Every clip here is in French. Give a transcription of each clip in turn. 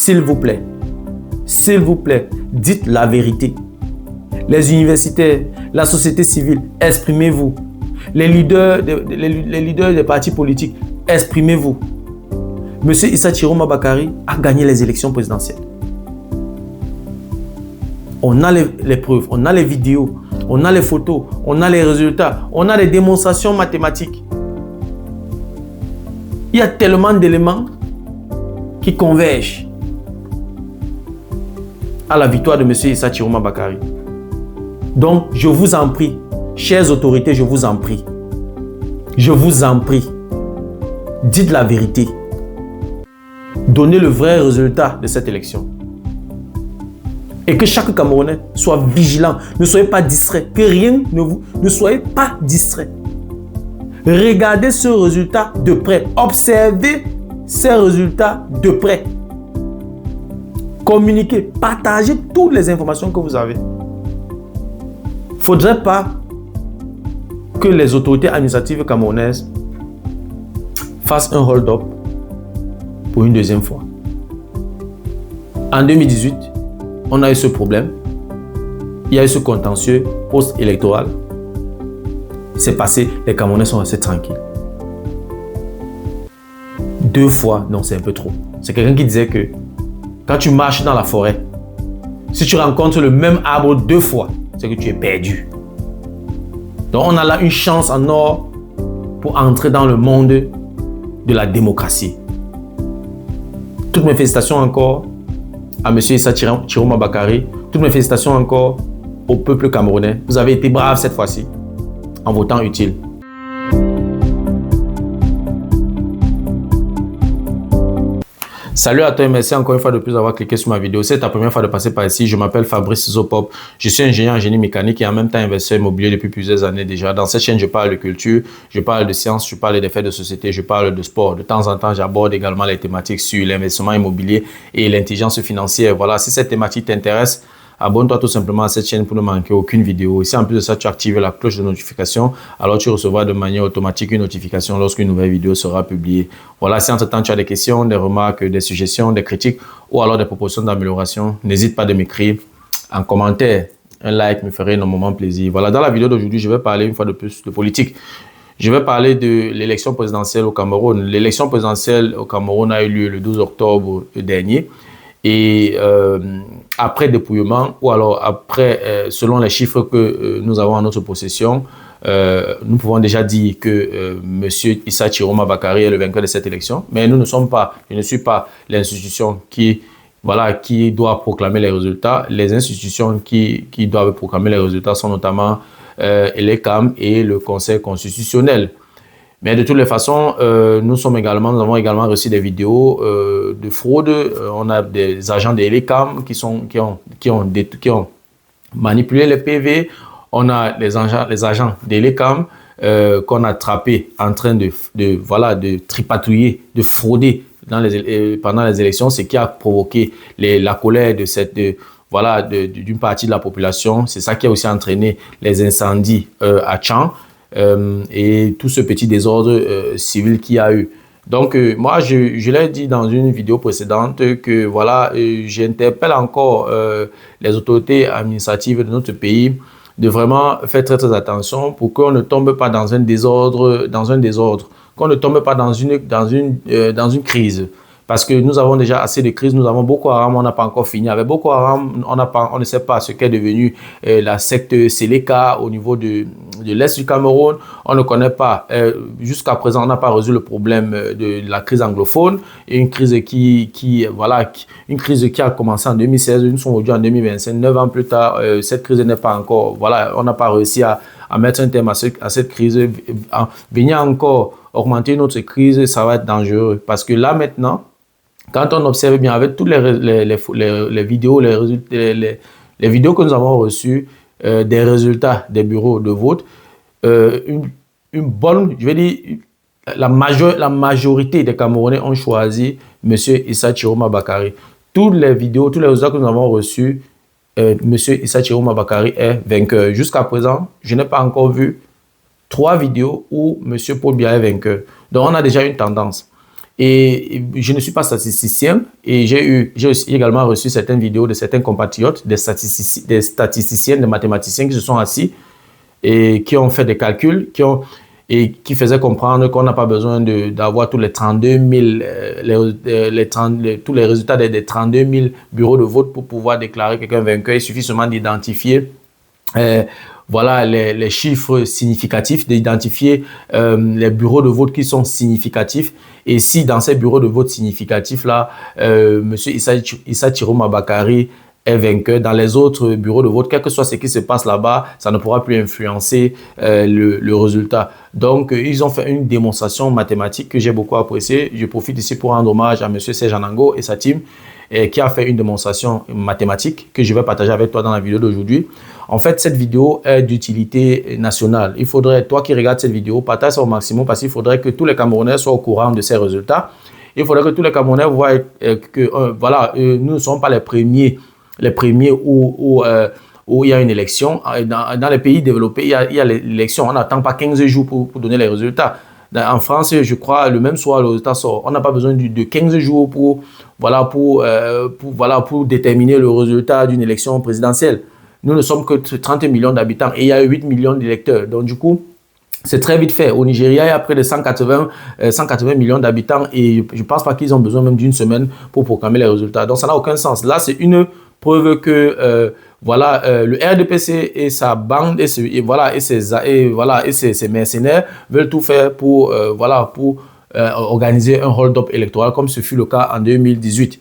s'il vous plaît, dites la vérité. Les universitaires, la société civile, exprimez-vous. Les leaders des partis politiques, exprimez-vous. Monsieur Issa Chiroma Bakary a gagné les élections présidentielles. On a les preuves, on a les vidéos, on a les photos, on a les résultats, on a les démonstrations mathématiques. Il y a tellement d'éléments qui convergent à la victoire de monsieur Issa Chiroma Bakary. Donc, je vous en prie, chères autorités, je vous en prie, dites la vérité. Donnez le vrai résultat de cette élection. Et que chaque Camerounais soit vigilant. Ne soyez pas distrait. Que rien ne soyez pas distrait. Regardez ce résultat de près. Observez ces résultats de près. Communiquez. Partagez toutes les informations que vous avez. Il ne faudrait pas que les autorités administratives camerounaises fassent un hold-up pour une deuxième fois. En 2018, on a eu ce problème. Il y a eu ce contentieux post-électoral. C'est passé, les Camerounais sont restés tranquilles. 2 fois, non, c'est un peu trop. C'est quelqu'un qui disait que quand tu marches dans la forêt, si tu rencontres le même arbre 2 fois, c'est que tu es perdu. Donc on a là une chance en or pour entrer dans le monde de la démocratie. Toutes mes félicitations encore à M. Issa Chiroma Bakary. Toutes mes félicitations encore au peuple camerounais. Vous avez été braves cette fois-ci en votant utile. Salut à toi et merci encore une fois de plus d'avoir cliqué sur ma vidéo. C'est ta première fois de passer par ici. Je m'appelle Fabrice Isopop. Je suis ingénieur en génie mécanique et en même temps investisseur immobilier depuis plusieurs années déjà. Dans cette chaîne, je parle de culture, je parle de sciences, je parle des faits de société, je parle de sport. De temps en temps, j'aborde également les thématiques sur l'investissement immobilier et l'intelligence financière. Voilà, si cette thématique t'intéresse, abonne-toi tout simplement à cette chaîne pour ne manquer aucune vidéo. Et si en plus de ça, tu actives la cloche de notification, alors tu recevras de manière automatique une notification lorsqu'une nouvelle vidéo sera publiée. Voilà, si entre-temps tu as des questions, des remarques, des suggestions, des critiques ou alors des propositions d'amélioration, n'hésite pas de m'écrire en commentaire. Un like me ferait énormément plaisir. Voilà, dans la vidéo d'aujourd'hui, je vais parler une fois de plus de politique. Je vais parler de l'élection présidentielle au Cameroun. L'élection présidentielle au Cameroun a eu lieu le 12 octobre dernier. Et après dépouillement, ou alors après, selon les chiffres que nous avons en notre possession, nous pouvons déjà dire que M. Issa Chiroma Bakary est le vainqueur de cette élection. Mais nous ne sommes pas, je ne suis pas l'institution qui doit proclamer les résultats. Les institutions qui doivent proclamer les résultats sont notamment l'ECAM et le Conseil constitutionnel. Mais de toutes les façons, nous avons également reçu des vidéos de fraude. On a des agents de l'ECAM qui ont manipulé les PV. On a les agents de l'ECAM qu'on a attrapés en train de tripatouiller, de frauder pendant les élections, ce qui a provoqué la colère d'une partie de la population. C'est ça qui a aussi entraîné les incendies à Tchang. Et tout ce petit désordre civil qu'il y a eu. Donc, moi, je l'ai dit dans une vidéo précédente que, voilà, j'interpelle encore les autorités administratives de notre pays de vraiment faire très, très attention pour qu'on ne tombe pas dans un désordre, qu'on ne tombe pas dans une crise. Parce que nous avons déjà assez de crises. Nous avons Boko Haram, on n'a pas encore fini. Avec Boko Haram, on ne sait pas ce qu'est devenu la secte Seleka au niveau de l'Est du Cameroun. On ne connaît pas. Jusqu'à présent, on n'a pas résolu le problème de la crise anglophone. Et une crise qui a commencé en 2016. Nous sommes aujourd'hui en 2025. 9 ans plus tard, cette crise n'est pas encore... Voilà, on n'a pas réussi à mettre un terme à cette crise. Venir encore augmenter notre crise, ça va être dangereux. Parce que là, maintenant, quand on observe bien avec toutes les vidéos, les vidéos que nous avons reçues des résultats des bureaux de vote, une bonne, je vais dire, la majorité des Camerounais ont choisi M. Issa Chiroma Bakary. Toutes les vidéos, tous les résultats que nous avons reçus, M. Issa Chiroma Bakary est vainqueur. Jusqu'à présent, je n'ai pas encore vu 3 vidéos où M. Paul Biya est vainqueur. Donc, on a déjà une tendance. Et je ne suis pas statisticien et j'ai également reçu certaines vidéos de certains compatriotes, des statisticiens, des mathématiciens qui se sont assis et qui ont fait des calculs, qui faisaient comprendre qu'on n'a pas besoin d'avoir tous les 32 000, tous les résultats des 32 000 bureaux de vote pour pouvoir déclarer quelqu'un vainqueur. Il suffit seulement d'identifier voilà les chiffres significatifs, d'identifier les bureaux de vote qui sont significatifs. Et si dans ces bureaux de vote significatifs-là, M. Issa Chiroma Bakary est vainqueur, dans les autres bureaux de vote, quel que soit ce qui se passe là-bas, ça ne pourra plus influencer le résultat. Donc, ils ont fait une démonstration mathématique que j'ai beaucoup appréciée. Je profite ici pour rendre hommage à M. Serge Anango et sa team, qui a fait une démonstration mathématique que je vais partager avec toi dans la vidéo d'aujourd'hui. En fait, cette vidéo est d'utilité nationale. Il faudrait, toi qui regardes cette vidéo, partage ça au maximum parce qu'il faudrait que tous les Camerounais soient au courant de ces résultats. Il faudrait que tous les Camerounais voient que voilà, nous ne sommes pas les premiers où il y a une élection. Dans les pays développés, il y a l'élection. On n'attend pas 15 jours pour donner les résultats. En France, je crois, le même soir, le résultat sort. On n'a pas besoin de 15 jours pour déterminer le résultat d'une élection présidentielle. Nous ne sommes que 30 millions d'habitants et il y a 8 millions d'électeurs. Donc, du coup, c'est très vite fait. Au Nigeria, il y a près de 180 millions d'habitants et je ne pense pas qu'ils ont besoin même d'une semaine pour proclamer les résultats. Donc, ça n'a aucun sens. Là, c'est une preuve que le RDPC et sa bande et ses mercenaires veulent tout faire pour organiser un hold-up électoral comme ce fut le cas en 2018.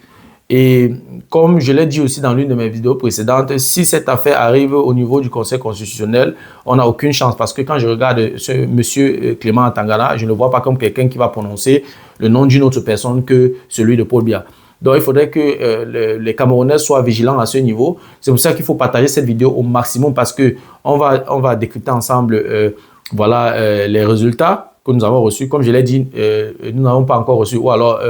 Et comme je l'ai dit aussi dans l'une de mes vidéos précédentes, si cette affaire arrive au niveau du Conseil constitutionnel, on n'a aucune chance parce que quand je regarde ce monsieur Clément Atangana, je ne le vois pas comme quelqu'un qui va prononcer le nom d'une autre personne que celui de Paul Biya. Donc, il faudrait que les Camerounais soient vigilants à ce niveau. C'est pour ça qu'il faut partager cette vidéo au maximum parce qu'on va décrypter ensemble les résultats que nous avons reçus. Comme je l'ai dit, nous n'avons pas encore reçu ou alors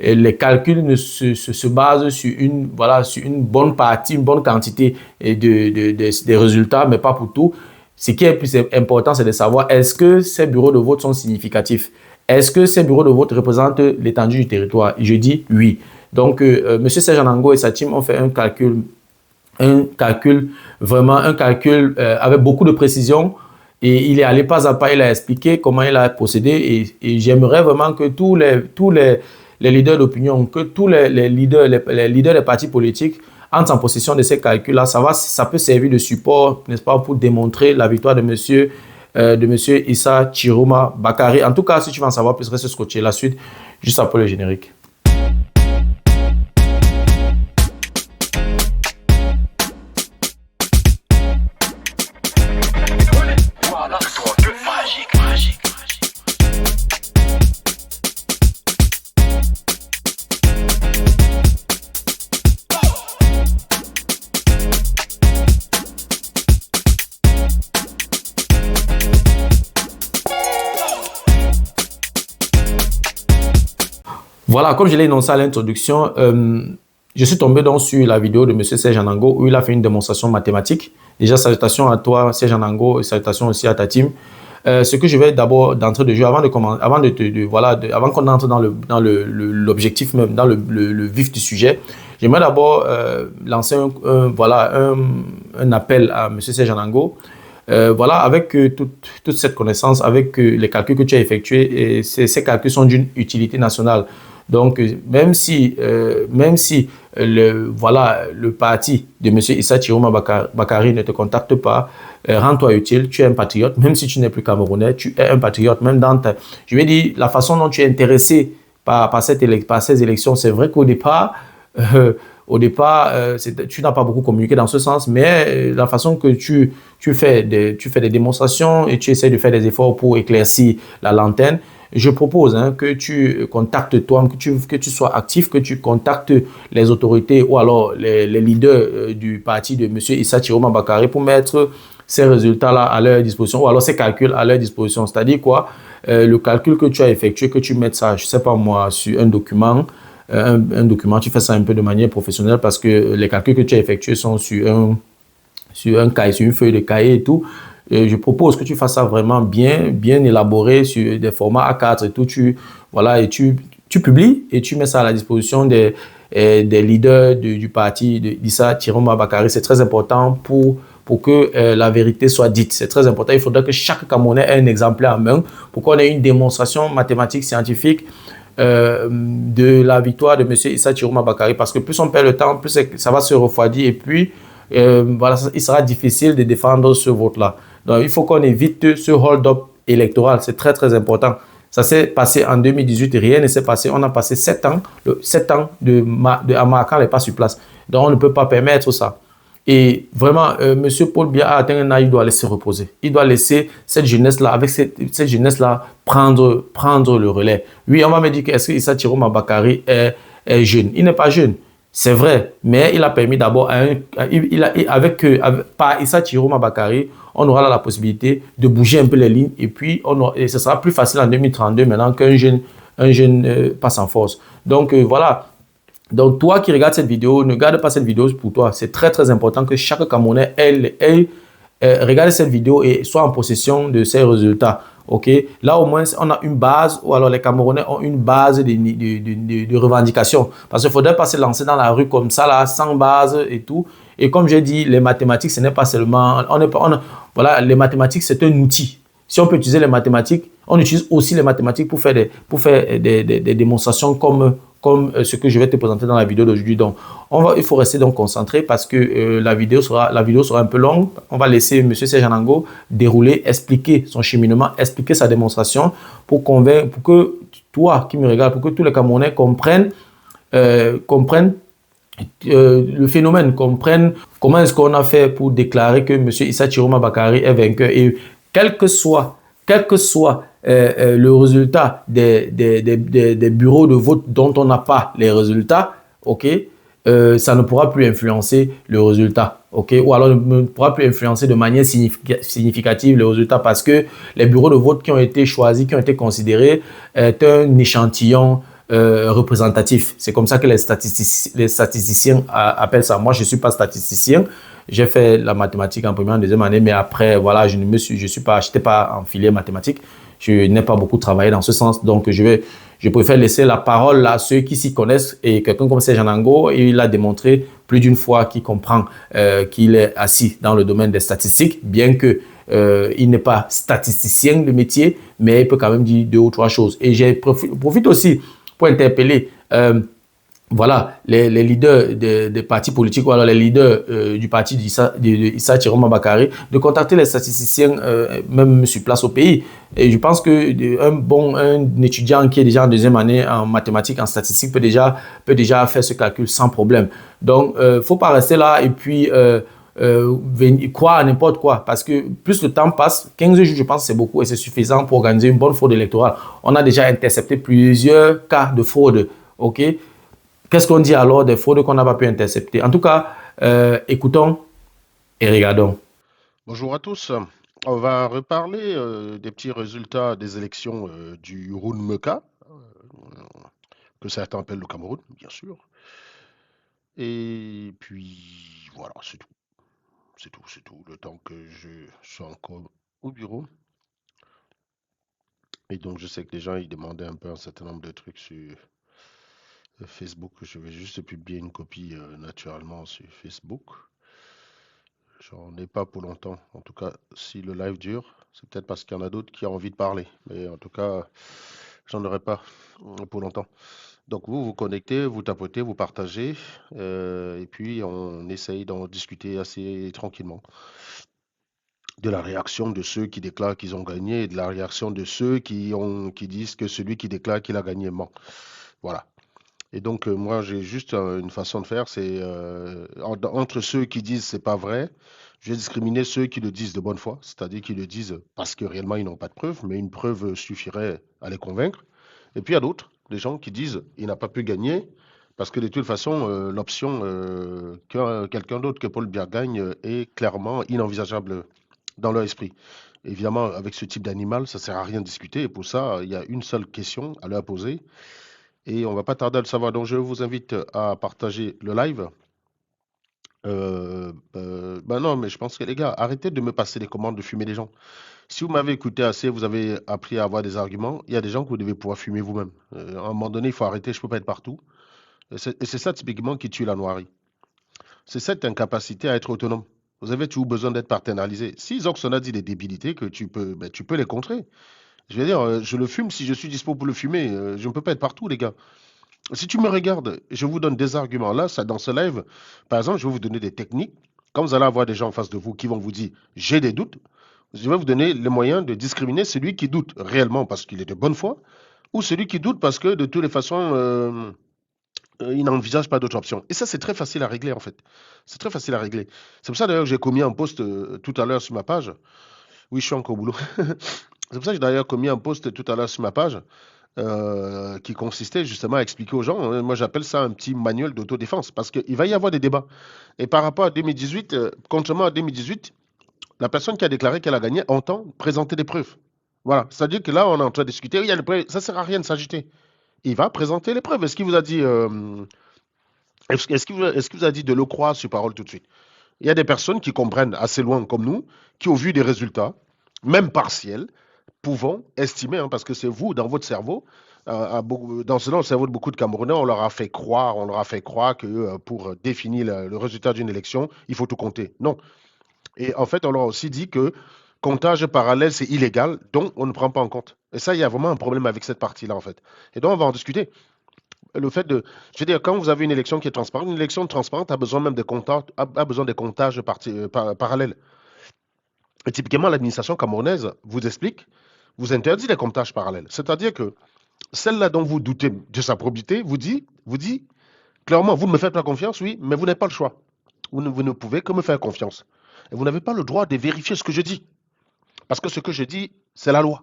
les calculs se basent sur une bonne partie, une bonne quantité des résultats, mais pas pour tout. Ce qui est plus important, c'est de savoir est-ce que ces bureaux de vote sont significatifs? Est-ce que ces bureaux de vote représentent l'étendue du territoire? Je dis oui. Donc, M. Serge Anango et sa team ont fait un calcul avec beaucoup de précision. Et il est allé pas à pas, il a expliqué comment il a procédé. Et j'aimerais vraiment que tous les leaders d'opinion, que tous les leaders des partis politiques entrent en possession de ces calculs-là. Ça peut servir de support, n'est-ce pas, pour démontrer la victoire de monsieur Issa Chiroma Bakary. En tout cas, si tu veux en savoir plus, reste scotché. La suite, juste après le générique. Voilà, comme je l'ai énoncé à l'introduction, je suis tombé donc sur la vidéo de M. Serge Anango où il a fait une démonstration mathématique. Déjà, salutations à toi, Serge Anango, et salutations aussi à ta team. Ce que je vais d'abord d'entrée de jeu, avant qu'on entre dans l'objectif même, dans le vif du sujet, j'aimerais d'abord lancer un appel à M. Serge Anango. Avec toute cette connaissance, avec les calculs que tu as effectués, et ces calculs sont d'une utilité nationale. Donc, même si le parti de M. Issa Chiroma Bakary ne te contacte pas, rends-toi utile, tu es un patriote, même si tu n'es plus Camerounais, tu es un patriote, même je vais dire, la façon dont tu es intéressé par ces élections, c'est vrai qu'au départ, tu n'as pas beaucoup communiqué dans ce sens, mais la façon que tu fais des démonstrations et tu essaies de faire des efforts pour éclaircir la lanterne, je propose que tu contactes toi, que tu sois actif, que tu contactes les autorités ou alors les leaders du parti de M. Issa Chiroma Bakary pour mettre ces résultats-là à leur disposition ou alors ces calculs à leur disposition. C'est-à-dire quoi? Le calcul que tu as effectué, que tu mettes ça, je ne sais pas moi, sur un document, tu fais ça un peu de manière professionnelle parce que les calculs que tu as effectués sont sur un cahier, sur une feuille de cahier et tout. Je propose que tu fasses ça vraiment bien élaboré sur des formats A4 et tout. tu publies et tu mets ça à la disposition des leaders du parti d'Issa Chiroma Bakari. C'est très important pour que la vérité soit dite. C'est très important. Il faudrait que chaque Camerounais ait un exemplaire en main pour qu'on ait une démonstration mathématique, scientifique de la victoire de M. Issa Chiroma Bakari. Parce que plus on perd le temps, plus ça va se refroidir et puis voilà, il sera difficile de défendre ce vote-là. Donc il faut qu'on évite ce hold-up électoral. C'est très très important. Ça s'est passé en 2018, rien ne s'est passé. On a passé 7 ans, 7 ans de Amarakan n'est pas sur place. Donc on ne peut pas permettre ça. Et vraiment, M. Paul Biya a atteint un âge, il doit laisser reposer. Il doit laisser cette jeunesse-là, avec cette jeunesse-là, prendre le relais. Oui, on va me dire que est-ce que Issa Chiroma Bakari est jeune? Il n'est pas jeune. C'est vrai, mais il a permis d'abord, par Issa Chiroma Bakari, on aura la possibilité de bouger un peu les lignes et puis et ce sera plus facile en 2032 maintenant qu'un jeune, passe en force. Donc voilà. Donc toi qui regardes cette vidéo, ne garde pas cette vidéo pour toi. C'est très très important que chaque Camerounais regarde cette vidéo et soit en possession de ses résultats. Ok, là au moins on a une base, ou alors les Camerounais ont une base de revendication. Parce qu'il ne faudrait pas se lancer dans la rue comme ça, là, sans base et tout. Et comme j'ai dit, les mathématiques, ce n'est pas seulement... voilà, les mathématiques, c'est un outil. Si on peut utiliser les mathématiques, on utilise aussi les mathématiques pour faire des démonstrations comme ce que je vais te présenter dans la vidéo d'aujourd'hui. Donc, il faut rester donc concentré parce que la vidéo sera un peu longue. On va laisser M. Serge Anango dérouler, expliquer son cheminement, expliquer sa démonstration pour que toi qui me regardes, pour que tous les Camerounais comprennent le phénomène, comprennent comment est-ce qu'on a fait pour déclarer que M. Issa Chiroma Bakari est vainqueur. Et quel que soit le résultat des bureaux de vote dont on n'a pas les résultats, ok, ça ne pourra plus influencer le résultat, ok, ou alors ne pourra plus influencer de manière significative le résultat parce que les bureaux de vote qui ont été choisis, qui ont été considérés, est un échantillon représentatif. C'est comme ça que les statisticiens appellent ça. Moi, je ne suis pas statisticien. J'ai fait la mathématique en première et en deuxième année, mais après, voilà, je n'étais pas en filière mathématique. Je n'ai pas beaucoup travaillé dans ce sens. Donc, je préfère laisser la parole à ceux qui s'y connaissent. Et quelqu'un comme Serge Anango, il a démontré plus d'une fois qu'il comprend qu'il est assis dans le domaine des statistiques, bien que il n'est pas statisticien de métier, mais il peut quand même dire 2 ou 3 choses. Et je profite aussi pour interpeller voilà, les leaders des partis politiques ou alors les leaders du parti d'Issa Chiroma Bakari de contacter les statisticiens même sur place au pays. Et je pense que un étudiant qui est déjà en deuxième année en mathématiques, en statistiques peut déjà faire ce calcul sans problème. Donc, il ne faut pas rester là et puis croire à n'importe quoi. Parce que plus le temps passe, 15 jours, je pense que c'est beaucoup et c'est suffisant pour organiser une bonne fraude électorale. On a déjà intercepté plusieurs cas de fraude. OK? Qu'est-ce qu'on dit alors des fraudes qu'on n'a pas pu intercepter? En tout cas, écoutons et regardons. Bonjour à tous. On va reparler des petits résultats des élections du Rune-Meka, que certains appellent le Cameroun, bien sûr. Et puis, voilà, c'est tout. C'est tout. Le temps que je sois encore au bureau. Et donc, je sais que les gens, ils demandaient un peu un certain nombre de trucs sur Facebook. Je vais juste publier une copie naturellement sur Facebook. J'en ai pas pour longtemps. En tout cas, si le live dure, c'est peut-être parce qu'il y en a d'autres qui ont envie de parler. Mais en tout cas, j'en aurai pas pour longtemps. Donc vous vous connectez, vous tapotez, vous partagez, et puis on essaye d'en discuter assez tranquillement. De la réaction de ceux qui déclarent qu'ils ont gagné et de la réaction de ceux qui disent que celui qui déclare qu'il a gagné ment. Voilà. Et donc moi j'ai juste une façon de faire, c'est entre ceux qui disent c'est pas vrai, je vais discriminer ceux qui le disent de bonne foi, c'est-à-dire qui le disent parce que réellement ils n'ont pas de preuves, mais une preuve suffirait à les convaincre. Et puis il y a d'autres, des gens qui disent il n'a pas pu gagner parce que de toute façon l'option que quelqu'un d'autre que Paul Biya gagne est clairement inenvisageable dans leur esprit. Évidemment, avec ce type d'animal, ça sert à rien de discuter. Et pour ça, il y a une seule question à leur poser. Et on va pas tarder à le savoir. Donc, je vous invite à partager le live Bah non, mais je pense que les gars, arrêtez de me passer les commandes de fumer les gens. Si vous m'avez écouté assez, vous avez appris à avoir des arguments, il y a des gens que vous devez pouvoir fumer vous-même. À un moment donné, il faut arrêter, je ne peux pas être partout. Et c'est ça typiquement qui tue la noirie. C'est cette incapacité à être autonome. Vous avez toujours besoin d'être partenarialisé. Si Zoxon a dit des débilités que tu peux, ben, tu peux les contrer. Je veux dire, je le fume si je suis dispo pour le fumer. Je ne peux pas être partout, les gars. Si tu me regardes, je vous donne des arguments. Là, ça, dans ce live, par exemple, je vais vous donner des techniques. Quand vous allez avoir des gens en face de vous qui vont vous dire, j'ai des doutes, je vais vous donner les moyens de discriminer celui qui doute réellement parce qu'il est de bonne foi ou celui qui doute parce que de toutes les façons, il n'envisage pas d'autre option. Et ça, c'est très facile à régler, en fait. C'est très facile à régler. C'est pour ça, d'ailleurs, que j'ai commis un post tout à l'heure sur ma page. Oui, je suis encore au boulot. C'est pour ça que j'ai d'ailleurs commis un post tout à l'heure sur ma page qui consistait justement à expliquer aux gens, moi j'appelle ça un petit manuel d'autodéfense, parce qu'il va y avoir des débats. Et par rapport à 2018, contrairement à 2018, la personne qui a déclaré qu'elle a gagné entend présenter des preuves. Voilà, c'est-à-dire que là, on est en train de discuter, il y a des preuves, ça ne sert à rien de s'agiter. Il va présenter les preuves. Est-ce qu'il vous a dit, est-ce qu'il vous a dit de le croire sur parole tout de suite? Il y a des personnes qui comprennent assez loin comme nous, qui au vu des résultats, même partiels, pouvons estimer, hein, parce que c'est vous, dans votre cerveau, dans le cerveau de beaucoup de Camerounais, on leur a fait croire que pour définir le résultat d'une élection, il faut tout compter. Non. Et en fait, on leur a aussi dit que comptage parallèle, c'est illégal, donc on ne prend pas en compte. Et ça, il y a vraiment un problème avec cette partie-là, en fait. Et donc, on va en discuter. Le fait de, je veux dire, quand vous avez une élection qui est transparente, une élection transparente a besoin même de comptages, a besoin des comptages parallèles. Et typiquement, l'administration camerounaise vous explique, vous interdit les comptages parallèles. C'est-à-dire que celle-là dont vous doutez de sa probité vous dit clairement, vous ne me faites pas confiance, oui, mais vous n'avez pas le choix. Vous ne pouvez que me faire confiance. Et vous n'avez pas le droit de vérifier ce que je dis. Parce que ce que je dis, c'est la loi.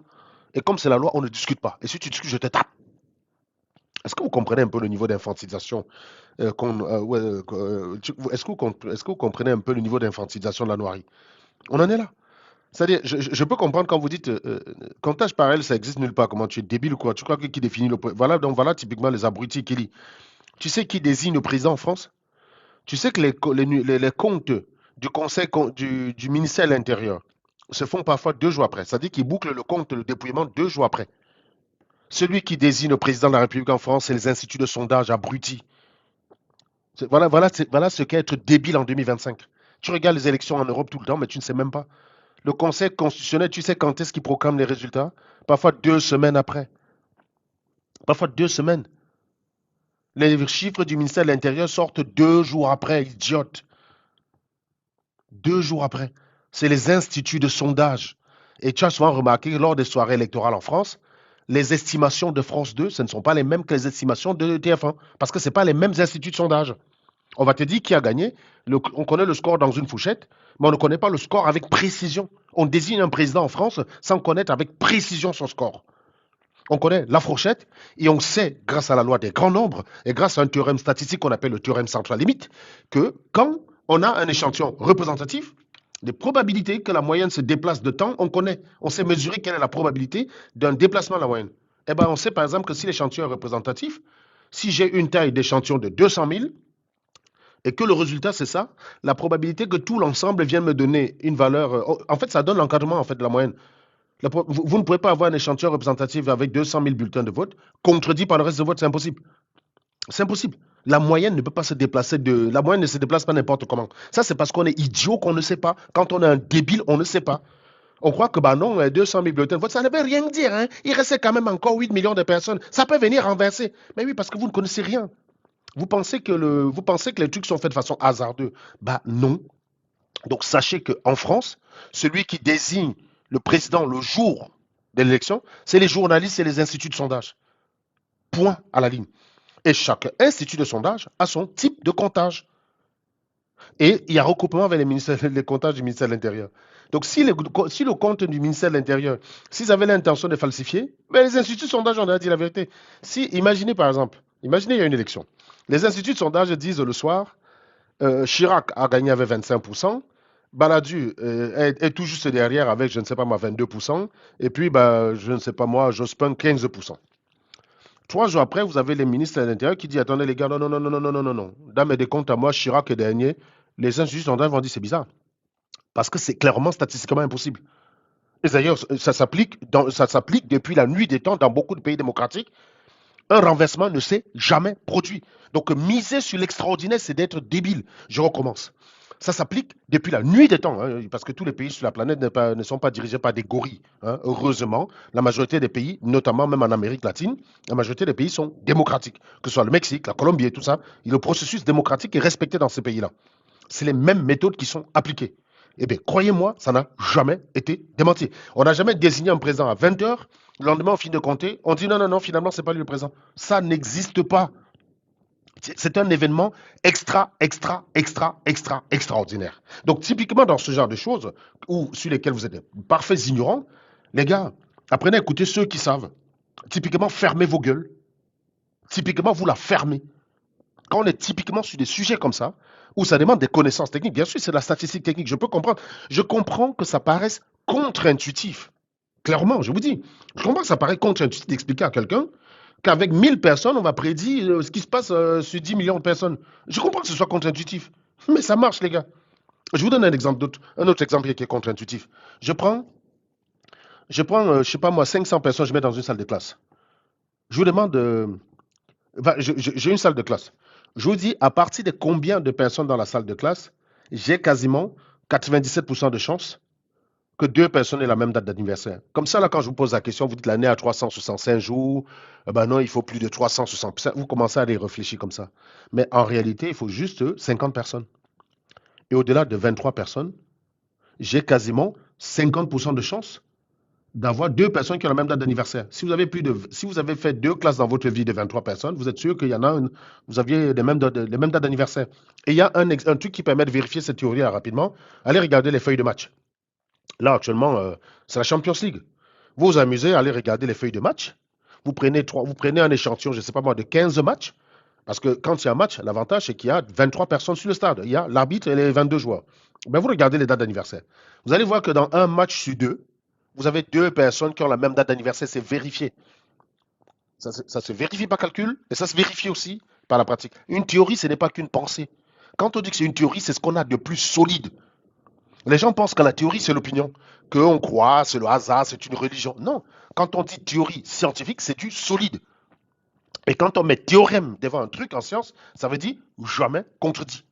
Et comme c'est la loi, on ne discute pas. Et si tu discutes, je te tape. Est-ce que vous comprenez un peu le niveau d'infantilisation ouais, est-ce que vous comprenez un peu le niveau d'infantilisation de la noirie? On en est là. C'est-à-dire, je peux comprendre quand vous dites comptage par elle, ça existe nulle part. Comment tu es débile ou quoi? Tu crois que qui définit le. Voilà, donc voilà typiquement les abrutis qui lit. Tu sais qui désigne le président en France? Tu sais que les comptes du conseil du ministère de l'Intérieur se font parfois 2 jours après. C'est-à-dire qu'ils bouclent le compte, le dépouillement 2 jours après. Celui qui désigne le président de la République en France, c'est les instituts de sondage abrutis. Voilà ce qu'est être débile en 2025. Tu regardes les élections en Europe tout le temps, mais tu ne sais même pas. Le Conseil constitutionnel, tu sais quand est-ce qu'il proclame les résultats? Parfois 2 semaines après. Parfois 2 semaines. Les chiffres du ministère de l'Intérieur sortent 2 jours après, idiote. 2 jours après. C'est les instituts de sondage. Et tu as souvent remarqué lors des soirées électorales en France, les estimations de France 2, ce ne sont pas les mêmes que les estimations de TF1, parce que ce ne sont pas les mêmes instituts de sondage. On va te dire qui a gagné. On connaît le score dans une fourchette, mais on ne connaît pas le score avec précision. On désigne un président en France sans connaître avec précision son score. On connaît la fourchette et on sait, grâce à la loi des grands nombres et grâce à un théorème statistique qu'on appelle le théorème central limite, que quand on a un échantillon représentatif, les probabilités que la moyenne se déplace de temps, on connaît. On sait mesurer quelle est la probabilité d'un déplacement de la moyenne. Eh bien, on sait par exemple que si l'échantillon est représentatif, si j'ai une taille d'échantillon de 200 000, et que le résultat, c'est ça, la probabilité que tout l'ensemble vienne me donner une valeur. En fait, ça donne l'encadrement en fait, de la moyenne. Vous ne pouvez pas avoir un échantillon représentatif avec 200 000 bulletins de vote contredit par le reste de vote, c'est impossible. C'est impossible. La moyenne ne peut pas se déplacer de. La moyenne ne se déplace pas n'importe comment. Ça, c'est parce qu'on est idiot qu'on ne sait pas. Quand on est un débile, on ne sait pas. On croit que, bah non, 200 000 bulletins de vote, ça ne veut rien dire. Hein. Il restait quand même encore 8 millions de personnes. Ça peut venir renverser. Mais oui, parce que vous ne connaissez rien. Vous pensez que les trucs sont faits de façon hasardeuse. Bah non. Donc sachez qu'en France, celui qui désigne le président le jour de l'élection, c'est les journalistes et les instituts de sondage. Point à la ligne. Et chaque institut de sondage a son type de comptage. Et il y a recoupement avec les comptages du ministère de l'Intérieur. Donc, si le compte du ministère de l'Intérieur, s'ils avaient l'intention de falsifier, ben, les instituts de sondage, on a dit la vérité. Imaginez par exemple, imaginez il y a une élection. Les instituts de sondage disent le soir, Chirac a gagné avec 25%, Baladu est tout juste derrière avec, je ne sais pas moi, 22%, et puis, bah, je ne sais pas moi, Jospin, 15%. 3 jours après, vous avez les ministres de l'Intérieur qui disent, attendez les gars, non, non, non, non, non, non, non, non. Dans mes décomptes à moi, Chirac est dernier les instituts sondages vont dire c'est bizarre. Parce que c'est clairement statistiquement impossible. Et d'ailleurs, ça s'applique depuis la nuit des temps dans beaucoup de pays démocratiques. Un renversement ne s'est jamais produit. Donc, miser sur l'extraordinaire, c'est d'être débile. Je recommence. Ça s'applique depuis la nuit des temps, hein, parce que tous les pays sur la planète ne sont pas dirigés par des gorilles. Hein. Heureusement, la majorité des pays, notamment même en Amérique latine, la majorité des pays sont démocratiques. Que ce soit le Mexique, la Colombie et tout ça, le processus démocratique est respecté dans ces pays-là. C'est les mêmes méthodes qui sont appliquées. Eh bien, croyez-moi, ça n'a jamais été démenti. On n'a jamais désigné un président à 20 heures. Le lendemain, on finit de compter. On dit non, non, non, finalement, ce n'est pas lui le président. Ça n'existe pas. C'est un événement extraordinaire. Donc, typiquement, dans ce genre de choses, ou sur lesquelles vous êtes des parfaits ignorants, les gars, apprenez à écouter ceux qui savent. Typiquement, fermez vos gueules. Typiquement, vous la fermez. Quand on est typiquement sur des sujets comme ça, où ça demande des connaissances techniques, bien sûr, c'est de la statistique technique, je peux comprendre. Je comprends que ça paraisse contre-intuitif. Clairement, je vous dis. Je comprends que ça paraît contre-intuitif d'expliquer à quelqu'un qu'avec 1000 personnes, on va prédire ce qui se passe sur 10 millions de personnes. Je comprends que ce soit contre-intuitif. Mais ça marche, les gars. Je vous donne un autre exemple qui est contre-intuitif. Je prends, je sais pas moi, 500 personnes, je mets dans une salle de classe. Je vous demande, j'ai une salle de classe. Je vous dis, à partir de combien de personnes dans la salle de classe, j'ai quasiment 97% de chances que deux personnes aient la même date d'anniversaire. Comme ça, là, quand je vous pose la question, vous dites l'année à 365 jours, ben non, il faut plus de 365. Vous commencez à les réfléchir comme ça. Mais en réalité, il faut juste 50 personnes. Et au-delà de 23 personnes, j'ai quasiment 50% de chances d'avoir deux personnes qui ont la même date d'anniversaire. Si vous avez fait deux classes dans votre vie de 23 personnes, vous êtes sûr qu'il y en a une, vous aviez les mêmes dates d'anniversaire. Et il y a un truc qui permet de vérifier cette théorie rapidement. Allez regarder les feuilles de match. Là, actuellement, c'est la Champions League. Vous vous amusez à aller regarder les feuilles de match. Vous prenez un échantillon, je ne sais pas moi, de 15 matchs. Parce que quand il y a un match, l'avantage, c'est qu'il y a 23 personnes sur le stade. Il y a l'arbitre et les 22 joueurs. Ben, vous regardez les dates d'anniversaire. Vous allez voir que dans un match sur deux, vous avez deux personnes qui ont la même date d'anniversaire. C'est vérifié. Ça se vérifie par calcul et ça se vérifie aussi par la pratique. Une théorie, ce n'est pas qu'une pensée. Quand on dit que c'est une théorie, c'est ce qu'on a de plus solide. Les gens pensent que la théorie, c'est l'opinion, qu'on croit, c'est le hasard, c'est une religion. Non, quand on dit théorie scientifique, c'est du solide. Et quand on met théorème devant un truc en science, ça veut dire jamais contredit.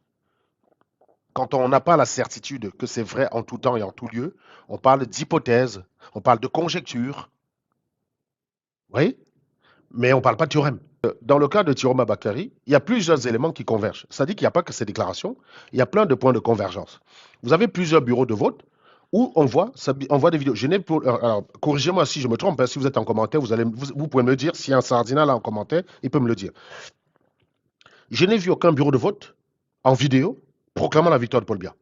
Quand on n'a pas la certitude que c'est vrai en tout temps et en tout lieu, on parle d'hypothèse, on parle de conjecture. Vous voyez? Mais on ne parle pas de théorème. Dans le cas de Tiroma Bakary, il y a plusieurs éléments qui convergent. Ça dit qu'il n'y a pas que ces déclarations, il y a plein de points de convergence. Vous avez plusieurs bureaux de vote où on voit des vidéos. Alors, corrigez-moi si je me trompe, hein, si vous êtes en commentaire, vous pouvez me le dire. Si un Sardinal là en commentaire, il peut me le dire. Je n'ai vu aucun bureau de vote en vidéo proclamant la victoire de Paul Biya.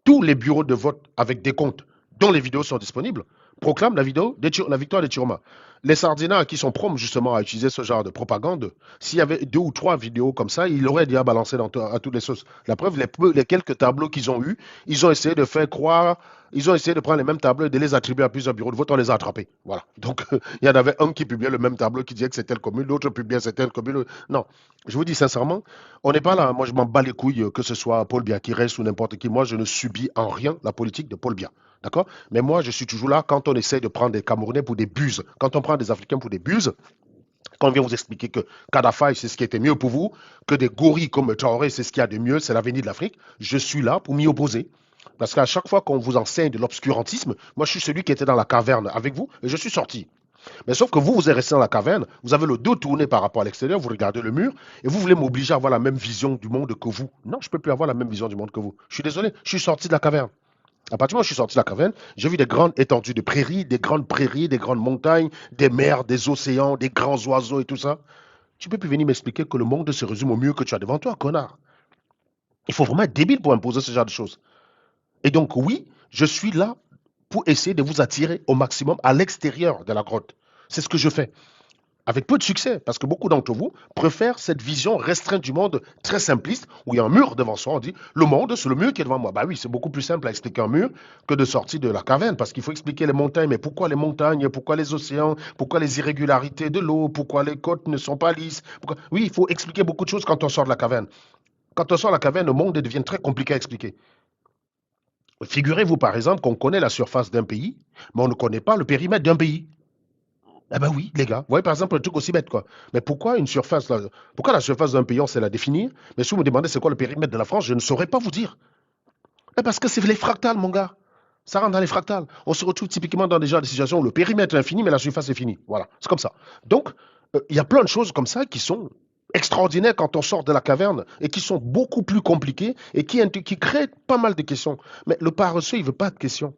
Tous les bureaux de vote avec des comptes dont les vidéos sont disponibles proclament la victoire de Tiroma. Les Sardinats qui sont prompts justement à utiliser ce genre de propagande, s'il y avait 2 ou 3 vidéos comme ça, ils l'auraient déjà balancé à toutes les sauces. La preuve, les quelques tableaux qu'ils ont eus, ils ont essayé de faire croire, ils ont essayé de prendre les mêmes tableaux et de les attribuer à plusieurs bureaux de vote, on les a attrapés. Voilà. Donc, il y en avait un qui publiait le même tableau qui disait que c'était telle commune, l'autre publiait c'était telle commune. Non, je vous dis sincèrement, on n'est pas là, moi je m'en bats les couilles que ce soit Paul Biya qui reste ou n'importe qui. Moi, je ne subis en rien la politique de Paul Biya. D'accord? Mais moi, je suis toujours là quand on essaie de prendre des Camerounais pour des buses, quand on prend des Africains pour des buses, quand on vient vous expliquer que Kadhafi, c'est ce qui était mieux pour vous, que des gorilles comme Traoré, c'est ce qu'il y a de mieux, c'est l'avenir de l'Afrique, je suis là pour m'y opposer. Parce qu'à chaque fois qu'on vous enseigne de l'obscurantisme, moi, je suis celui qui était dans la caverne avec vous et je suis sorti. Mais sauf que vous êtes resté dans la caverne, vous avez le dos tourné par rapport à l'extérieur, vous regardez le mur et vous voulez m'obliger à avoir la même vision du monde que vous. Non, je ne peux plus avoir la même vision du monde que vous. Je suis désolé, je suis sorti de la caverne. À partir du moment où je suis sorti de la caverne, j'ai vu des grandes étendues de prairies, des grandes montagnes, des mers, des océans, des grands oiseaux et tout ça. Tu ne peux plus venir m'expliquer que le monde se résume au mur que tu as devant toi, connard. Il faut vraiment être débile pour imposer ce genre de choses. Et donc, oui, je suis là pour essayer de vous attirer au maximum à l'extérieur de la grotte. C'est ce que je fais. Avec peu de succès, parce que beaucoup d'entre vous préfèrent cette vision restreinte du monde très simpliste, où il y a un mur devant soi, on dit, le monde, c'est le mur qui est devant moi. Bah oui, c'est beaucoup plus simple à expliquer un mur que de sortir de la caverne, parce qu'il faut expliquer les montagnes, mais pourquoi les montagnes, pourquoi les océans, pourquoi les irrégularités de l'eau, pourquoi les côtes ne sont pas lisses. Oui, il faut expliquer beaucoup de choses quand on sort de la caverne. Quand on sort de la caverne, le monde devient très compliqué à expliquer. Figurez-vous, par exemple, qu'on connaît la surface d'un pays, mais on ne connaît pas le périmètre d'un pays. Eh ben oui, les gars. Vous voyez, par exemple, un truc aussi bête, quoi. Mais pourquoi une surface, là, pourquoi la surface d'un pays, on sait la définir, mais si vous me demandez c'est quoi le périmètre de la France, je ne saurais pas vous dire. Eh, parce que c'est les fractales, mon gars. Ça rentre dans les fractales. On se retrouve typiquement dans déjà des situations où le périmètre est infini, mais la surface est finie. Voilà, c'est comme ça. Donc, il y a plein de choses comme ça qui sont extraordinaires quand on sort de la caverne et qui sont beaucoup plus compliquées et qui créent pas mal de questions. Mais le paresseux, il ne veut pas de questions.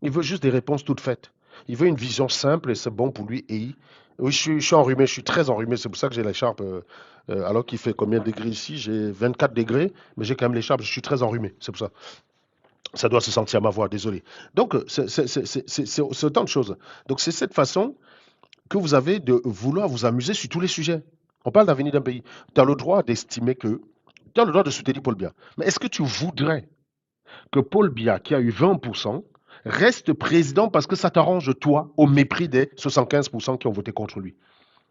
Il veut juste des réponses toutes faites. Il veut une vision simple et c'est bon pour lui. Oui, je suis enrhumé, je suis très enrhumé. C'est pour ça que j'ai l'écharpe. Alors qu'il fait combien de degrés ici? J'ai 24 degrés, mais j'ai quand même l'écharpe. Je suis très enrhumé. C'est pour ça. Ça doit se sentir à ma voix, désolé. Donc, c'est autant de choses. Donc, c'est cette façon que vous avez de vouloir vous amuser sur tous les sujets. On parle d'avenir d'un pays. Tu as le droit d'estimer que. Tu as le droit de soutenir Paul Biya. Mais est-ce que tu voudrais que Paul Biya, qui a eu 20%, reste président parce que ça t'arrange, toi, au mépris des 75% qui ont voté contre lui?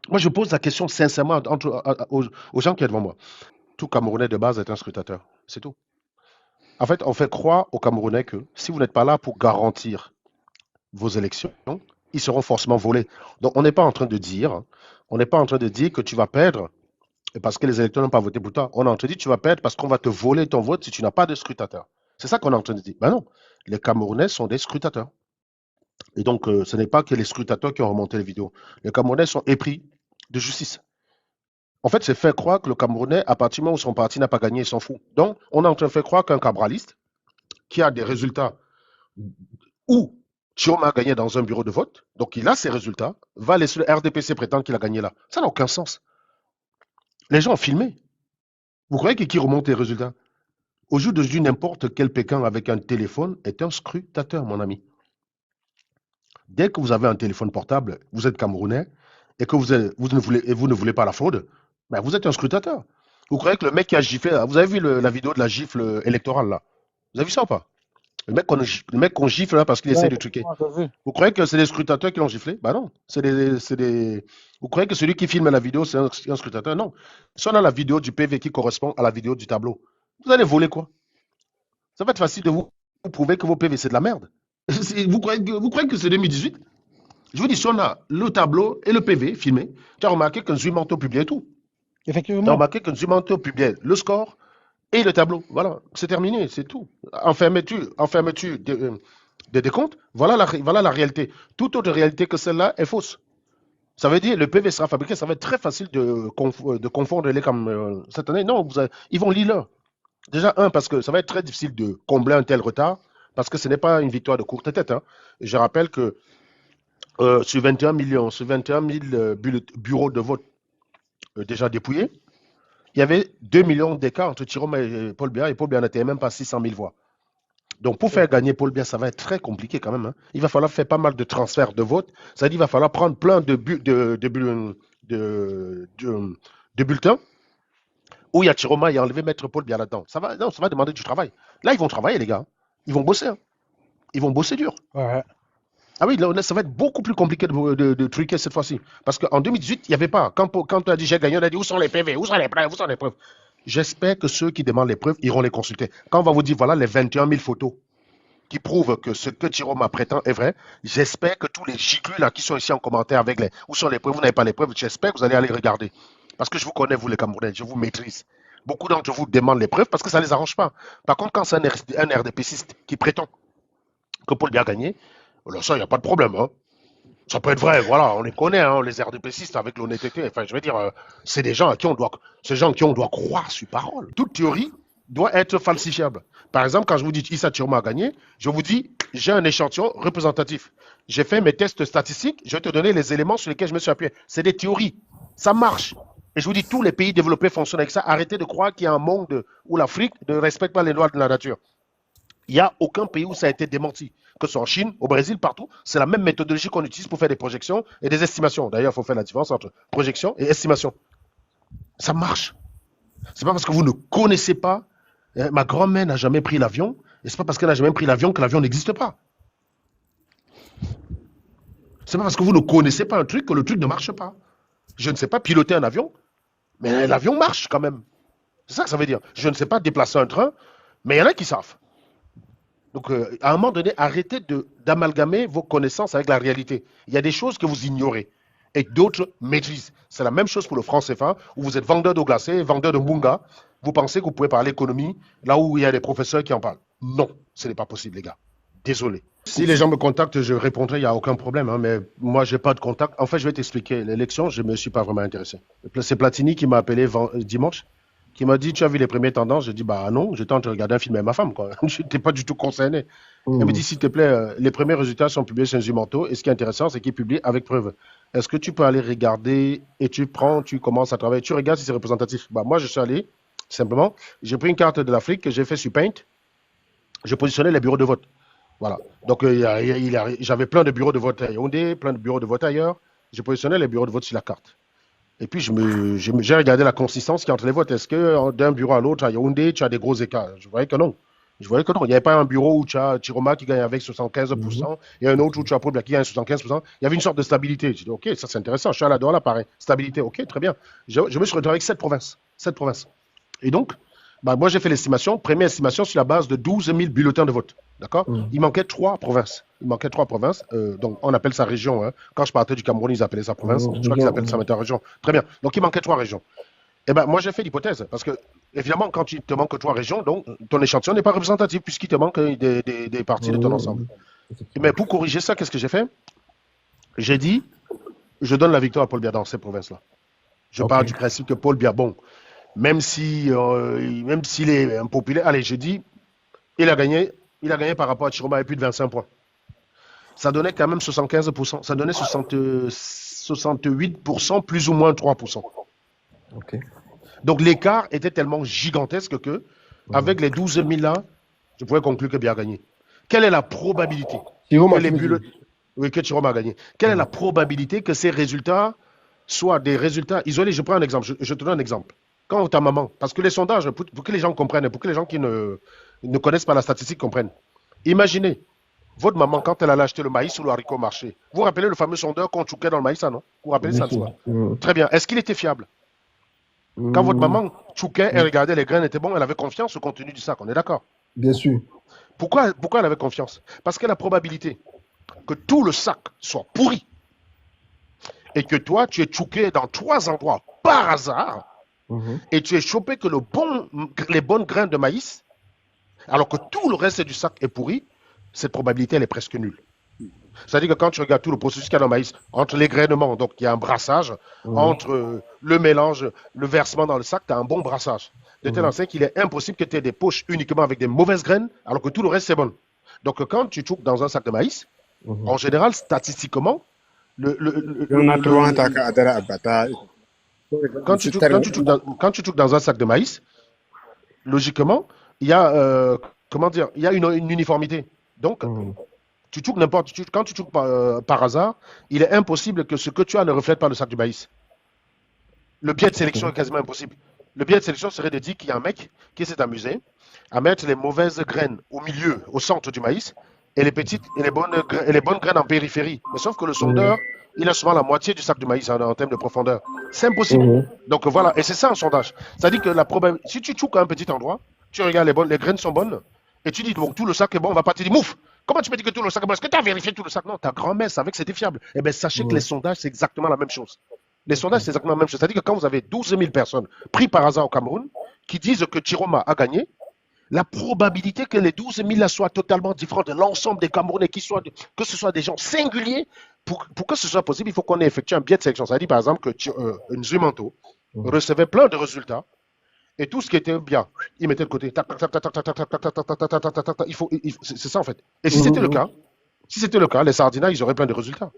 Moi, je pose la question sincèrement aux gens qui sont devant moi. Tout Camerounais de base est un scrutateur. C'est tout. En fait, on fait croire aux Camerounais que si vous n'êtes pas là pour garantir vos élections, ils seront forcément volés. Donc, on n'est pas en train de dire, que tu vas perdre parce que les électeurs n'ont pas voté pour toi. On est en train de dire que tu vas perdre parce qu'on va te voler ton vote si tu n'as pas de scrutateur. C'est ça qu'on est en train de dire. Ben non, les Camerounais sont des scrutateurs. Et donc, ce n'est pas que les scrutateurs qui ont remonté les vidéos. Les Camerounais sont épris de justice. En fait, c'est faire croire que le Camerounais, à partir du moment où son parti n'a pas gagné, il s'en fout. Donc, on est en train de faire croire qu'un cabraliste qui a des résultats où Chioma a gagné dans un bureau de vote, donc il a ses résultats, va laisser le RDPC prétendre qu'il a gagné là. Ça n'a aucun sens. Les gens ont filmé. Vous croyez que qui remonte les résultats? Au jour d'aujourd'hui, n'importe quel Pékin avec un téléphone est un scrutateur, mon ami. Dès que vous avez un téléphone portable, vous êtes Camerounais et que vous ne voulez pas la fraude, ben vous êtes un scrutateur. Vous croyez que le mec qui a giflé, vous avez vu la vidéo de la gifle électorale là? Vous avez vu ça ou pas? Le mec qu'on gifle là parce qu'il essaie de truquer. Vous croyez que c'est des scrutateurs qui l'ont giflé? Ben non. Vous croyez que celui qui filme la vidéo, c'est un scrutateur? Non. Si on a la vidéo du PV qui correspond à la vidéo du tableau, vous allez voler quoi? Ça va être facile de vous prouver que vos PV, c'est de la merde. Vous croyez que c'est 2018? Je vous dis, si on a le tableau et le PV filmé, tu as remarqué que Zumanto publiait tout. Effectivement. Tu as remarqué que Zumanto publiait le score et le tableau. Voilà, c'est terminé, c'est tout. En fermeture des décomptes, voilà la réalité. Toute autre réalité que celle-là est fausse. Ça veut dire que le PV sera fabriqué, ça va être très facile de confondre les comme cette année. Non, ils vont lire. Déjà, parce que ça va être très difficile de combler un tel retard, parce que ce n'est pas une victoire de courte tête. Hein. Je rappelle que sur 21 millions, sur 21 000 bureaux de vote déjà dépouillés, il y avait 2 millions d'écart entre Chiroma et Paul Biya, et Paul Biya n'était même pas 600 000 voix. Donc, pour faire gagner Paul Biya, ça va être très compliqué quand même. Hein. Il va falloir faire pas mal de transferts de vote. C'est-à-dire qu'il va falloir prendre plein de bulletins où il y a Chiroma et enlever Maître Paul Biya là-dedans. Ça va demander du travail. Là, ils vont travailler, les gars. Ils vont bosser. Hein. Ils vont bosser dur. Ouais. Ah oui, là, ça va être beaucoup plus compliqué de truquer cette fois-ci. Parce qu'en 2018, il n'y avait pas. Quand on a dit j'ai gagné, on a dit où sont les PV, où sont les preuves, où sont les preuves. J'espère que ceux qui demandent les preuves iront les consulter. Quand on va vous dire voilà les 21 000 photos qui prouvent que ce que Chiroma prétend est vrai, j'espère que tous les giclus là qui sont ici en commentaire avec les où sont les preuves, vous n'avez pas les preuves, j'espère que vous allez aller regarder. Parce que je vous connais, vous les Camerounais, je vous maîtrise. Beaucoup d'entre vous demandent les preuves parce que ça ne les arrange pas. Par contre, quand c'est un RDPCiste qui prétend que Paul Biya a gagné, alors ça, il n'y a pas de problème. Hein. Ça peut être vrai, voilà, on les connaît, hein, les RDPCistes avec l'honnêteté. Enfin, je veux dire, c'est des gens à qui on doit croire sur parole. Toute théorie doit être falsifiable. Par exemple, quand je vous dis Issa Chiroma a gagné, je vous dis, j'ai un échantillon représentatif. J'ai fait mes tests statistiques, je vais te donner les éléments sur lesquels je me suis appuyé. C'est des théories. Ça marche. Et je vous dis, tous les pays développés fonctionnent avec ça. Arrêtez de croire qu'il y a un monde où l'Afrique ne respecte pas les lois de la nature. Il n'y a aucun pays où ça a été démenti. Que ce soit en Chine, au Brésil, partout, c'est la même méthodologie qu'on utilise pour faire des projections et des estimations. D'ailleurs, il faut faire la différence entre projection et estimation. Ça marche. C'est pas parce que vous ne connaissez pas. Ma grand-mère n'a jamais pris l'avion, et c'est pas parce qu'elle n'a jamais pris l'avion que l'avion n'existe pas. C'est pas parce que vous ne connaissez pas un truc que le truc ne marche pas. Je ne sais pas piloter un avion, mais l'avion marche quand même. C'est ça que ça veut dire. Je ne sais pas déplacer un train, mais il y en a qui savent. Donc, à un moment donné, arrêtez d'amalgamer vos connaissances avec la réalité. Il y a des choses que vous ignorez et que d'autres maîtrisent. C'est la même chose pour le franc CFA, où vous êtes vendeur d'eau glacée, vendeur de bunga. Vous pensez que vous pouvez parler économie là où il y a des professeurs qui en parlent. Non, ce n'est pas possible, les gars. Désolé. Si les gens me contactent, je répondrai, il n'y a aucun problème. Hein, mais moi, je n'ai pas de contact. En fait, je vais t'expliquer. L'élection, je ne me suis pas vraiment intéressé. C'est Platini qui m'a appelé dimanche, qui m'a dit, tu as vu les premières tendances? Je dis, bah non, j'étais en train de regarder un film avec ma femme, quoi. Je n'étais pas du tout concerné. Elle me dit, s'il te plaît, les premiers résultats sont publiés chez Zumanto, et ce qui est intéressant, c'est qu'ils publient avec preuve. Est-ce que tu peux aller regarder, et tu commences à travailler, tu regardes si c'est représentatif? Bah, moi, je suis allé, simplement, j'ai pris une carte de l'Afrique que j'ai fait sur Paint, j'ai positionné les bureaux de vote. Voilà. Donc, j'avais plein de bureaux de vote à Yaoundé, plein de bureaux de vote ailleurs. J'ai positionné les bureaux de vote sur la carte. Et puis, j'ai regardé la consistance qu'il y a entre les votes. Est-ce que d'un bureau à l'autre, à Yaoundé, tu as des gros écarts? Je voyais que non. Il n'y avait pas un bureau où tu as Chiroma qui gagne avec 75% et un autre où tu as Paul Biya qui gagne 75%. Il y avait une sorte de stabilité. J'ai dit, OK, ça c'est intéressant. Je suis à la douane, là, pareil. Stabilité, OK, très bien. Je me suis retrouvé avec 7 provinces. 7 provinces. Et donc, bah, moi, j'ai fait l'estimation, première estimation sur la base de 12 000 bulletins de vote. D'accord? Il manquait 3 provinces. Donc, on appelle ça région. Hein. Quand je partais du Cameroun, ils appelaient ça province. Je crois qu'ils appellent ça maintenant région. Très bien. Donc, il manquait 3 régions. Eh ben, moi, j'ai fait l'hypothèse. Parce que, évidemment, quand il te manque 3 régions, donc, ton échantillon n'est pas représentatif puisqu'il te manque des parties de ton ensemble. Mais pour corriger ça, qu'est-ce que j'ai fait? J'ai dit, je donne la victoire à Paul Biya dans ces provinces-là. Je pars du principe que Paul Biya, bon, même s'il est impopulaire, allez, je dis, il a gagné par rapport à Chiroma et plus de 25 points. Ça donnait quand même 75%. Ça donnait 68%, plus ou moins 3%. Okay. Donc l'écart était tellement gigantesque que, avec les 12 000 là, je pouvais conclure que Biya a gagné. Quelle est la probabilité que Chiroma a gagné? Quelle est la probabilité que ces résultats soient des résultats isolés? Je prends un exemple. Je te donne un exemple. Quand ta maman, parce que les sondages, pour que les gens comprennent, pour que les gens qui ne connaissent pas la statistique comprennent, imaginez, votre maman, quand elle allait acheter le maïs ou le haricot au marché, vous vous rappelez le fameux sondeur qu'on chouquait dans le maïs, ça, non? Vous vous rappelez ça? Très bien. Est-ce qu'il était fiable? Quand votre maman chouquait, elle regardait les graines étaient bons, elle avait confiance au contenu du sac, on est d'accord? Bien sûr. Pourquoi elle avait confiance? Parce que la probabilité que tout le sac soit pourri et que toi, tu es chouqué dans 3 endroits par hasard, et tu es chopé que les bonnes graines de maïs, alors que tout le reste du sac est pourri, cette probabilité, elle est presque nulle. C'est-à-dire que quand tu regardes tout le processus qu'il y a dans le maïs, entre l'égrainement, donc il y a un brassage, entre le mélange, le versement dans le sac, tu as un bon brassage. De telle enseigne qu'il est impossible que tu aies des poches uniquement avec des mauvaises graines, alors que tout le reste, c'est bon. Donc quand tu chouques dans un sac de maïs, en général, statistiquement, quand tu chouques dans un sac de maïs, logiquement, il y a, il y a une uniformité. Donc, tu chouques quand tu chouques par hasard, il est impossible que ce que tu as ne reflète pas le sac du maïs. Le biais de sélection est quasiment impossible. Le biais de sélection serait de dire qu'il y a un mec qui s'est amusé à mettre les mauvaises graines au milieu, au centre du maïs, et les petites et les bonnes graines en périphérie. Mais sauf que le sondeur, il a souvent la moitié du sac de maïs en termes de profondeur. C'est impossible. Donc voilà, et c'est ça un sondage. C'est-à-dire que si tu chouques à un petit endroit, tu regardes les graines sont bonnes, et tu dis, bon, tout le sac est bon, on va pas te dire, mouf! Comment tu peux dire que tout le sac est bon? Est-ce que tu as vérifié tout le sac? Non, ta grand-mère savait que c'était fiable. Eh bien, sachez que les sondages, c'est exactement la même chose. Les sondages, c'est exactement la même chose. C'est-à-dire que quand vous avez 12 000 personnes prises par hasard au Cameroun qui disent que Chiroma a gagné, la probabilité que les 12 000 là soient totalement différents de l'ensemble des Camerounais, que ce soit des gens singuliers, pour que ce soit possible, il faut qu'on ait effectué un biais de sélection. Ça veut dire, par exemple, que Nzumanto recevait plein de résultats et tout ce qui était bien, il mettait de côté. C'est ça, en fait. Et si c'était le cas, les Sardinats, ils auraient plein de résultats.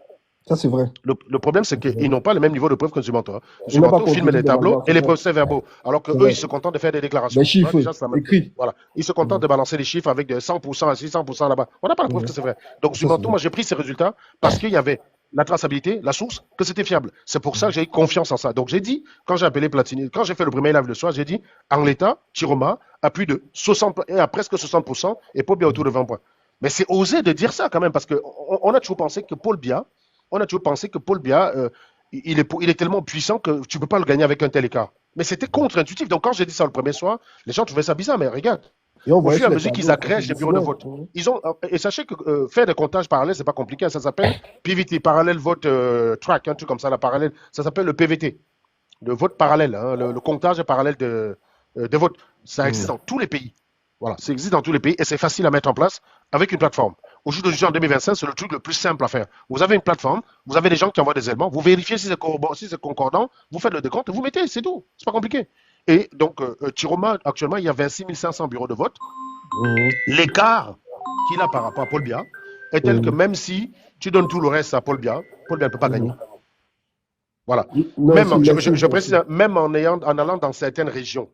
Ça, c'est vrai. Le problème, c'est qu'ils n'ont pas le même niveau de preuve que Nzumanto. Nzumanto filme les tableaux et les procès-verbaux, alors qu'eux, ils se contentent de faire des déclarations. Les chiffres, écrits. Voilà. Ils se contentent de balancer les chiffres avec de 100% ici, 100% là-bas. On n'a pas la preuve que c'est vrai. Donc, Nzumanto, moi, j'ai pris ces résultats parce qu'il y avait la traçabilité, la source, que c'était fiable. C'est pour ça que j'ai eu confiance en ça. Donc, j'ai dit, quand j'ai appelé Platini, quand j'ai fait le premier live le soir, j'ai dit, en l'état, Chiroma a plus de 60, et à presque 60%, et Paul Biya autour de 20 points. Mais c'est osé de dire ça quand même, parce qu'on a toujours pensé que Paul Biya, il est tellement puissant que tu ne peux pas le gagner avec un tel écart. Mais c'était contre-intuitif. Donc, quand j'ai dit ça le premier soir, les gens trouvaient ça bizarre. Mais regarde, Et on au voyait fur et sur à les mesure qu'ils tableaux, agrègent les bureaux de vote, et sachez que faire des comptages parallèles, c'est pas compliqué. Ça s'appelle PVT, Parallel Vote Track, un truc comme ça, la parallèle. Ça s'appelle le PVT, le vote parallèle, hein, le comptage parallèle de vote. Ça existe dans tous les pays. Voilà, ça existe dans tous les pays et c'est facile à mettre en place avec une plateforme. Au jour d'aujourd'hui, en 2025, c'est le truc le plus simple à faire. Vous avez une plateforme, vous avez des gens qui envoient des éléments, vous vérifiez si c'est concordant, vous faites le décompte, vous mettez, c'est tout. C'est pas compliqué. Et donc, Chiroma, actuellement, il y a 26 500 bureaux de vote. L'écart qu'il a par rapport à Paul Biya est tel que même si tu donnes tout le reste à Paul Biya ne peut pas gagner. Voilà. Non, Même, c'est je précise, même en allant dans certaines régions,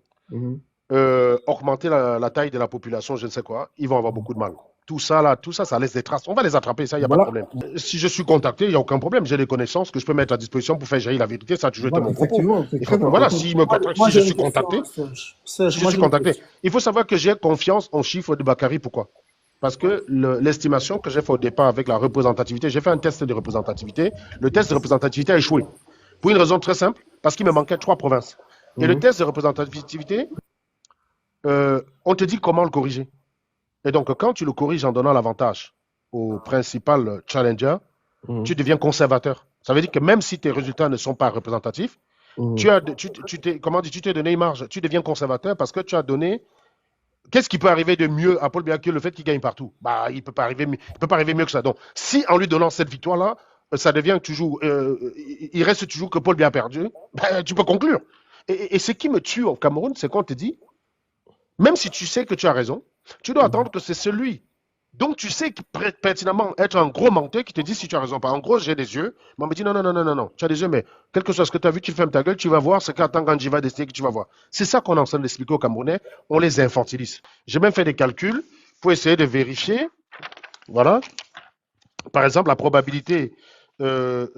augmenter la taille de la population, je ne sais quoi, ils vont avoir beaucoup de mal. Tout ça, ça laisse des traces. On va les attraper, ça, il n'y a pas de problème. Si je suis contacté, il n'y a aucun problème. J'ai des connaissances que je peux mettre à disposition pour faire gérer la vérité. Ça a toujours été mon propos. Voilà, si je suis contacté, il faut savoir que j'ai confiance en chiffres de Bakary. Pourquoi? Parce que l'estimation que j'ai fait au départ avec la représentativité, j'ai fait un test de représentativité. Le test de représentativité a échoué. Pour une raison très simple, parce qu'il me manquait 3 provinces. Et le test de représentativité, on te dit comment le corriger. Et donc, quand tu le corriges en donnant l'avantage au principal challenger, tu deviens conservateur. Ça veut dire que même si tes résultats ne sont pas représentatifs, tu t'es donné une marge. Tu deviens conservateur parce que tu as donné. Qu'est-ce qui peut arriver de mieux à Paul Biya que le fait qu'il gagne partout? Il ne peut pas arriver mieux que ça. Donc, si en lui donnant cette victoire-là, ça devient toujours. Il reste toujours que Paul Biya a perdu, tu peux conclure. Et ce qui me tue au Cameroun, c'est qu'on te dit, même si tu sais que tu as raison, tu dois attendre que c'est celui. Donc, tu sais pertinemment être un gros menteur qui te dit si tu as raison ou pas. En gros, j'ai des yeux. Mais on me dit non. Tu as des yeux, mais quel que soit ce que tu as vu, tu fermes ta gueule, tu vas voir ce qu'attend quand j'y vais décider que tu vas voir. C'est ça qu'on est en train d'expliquer aux Camerounais. On les infantilise. J'ai même fait des calculs pour essayer de vérifier. Voilà. Par exemple, la probabilité que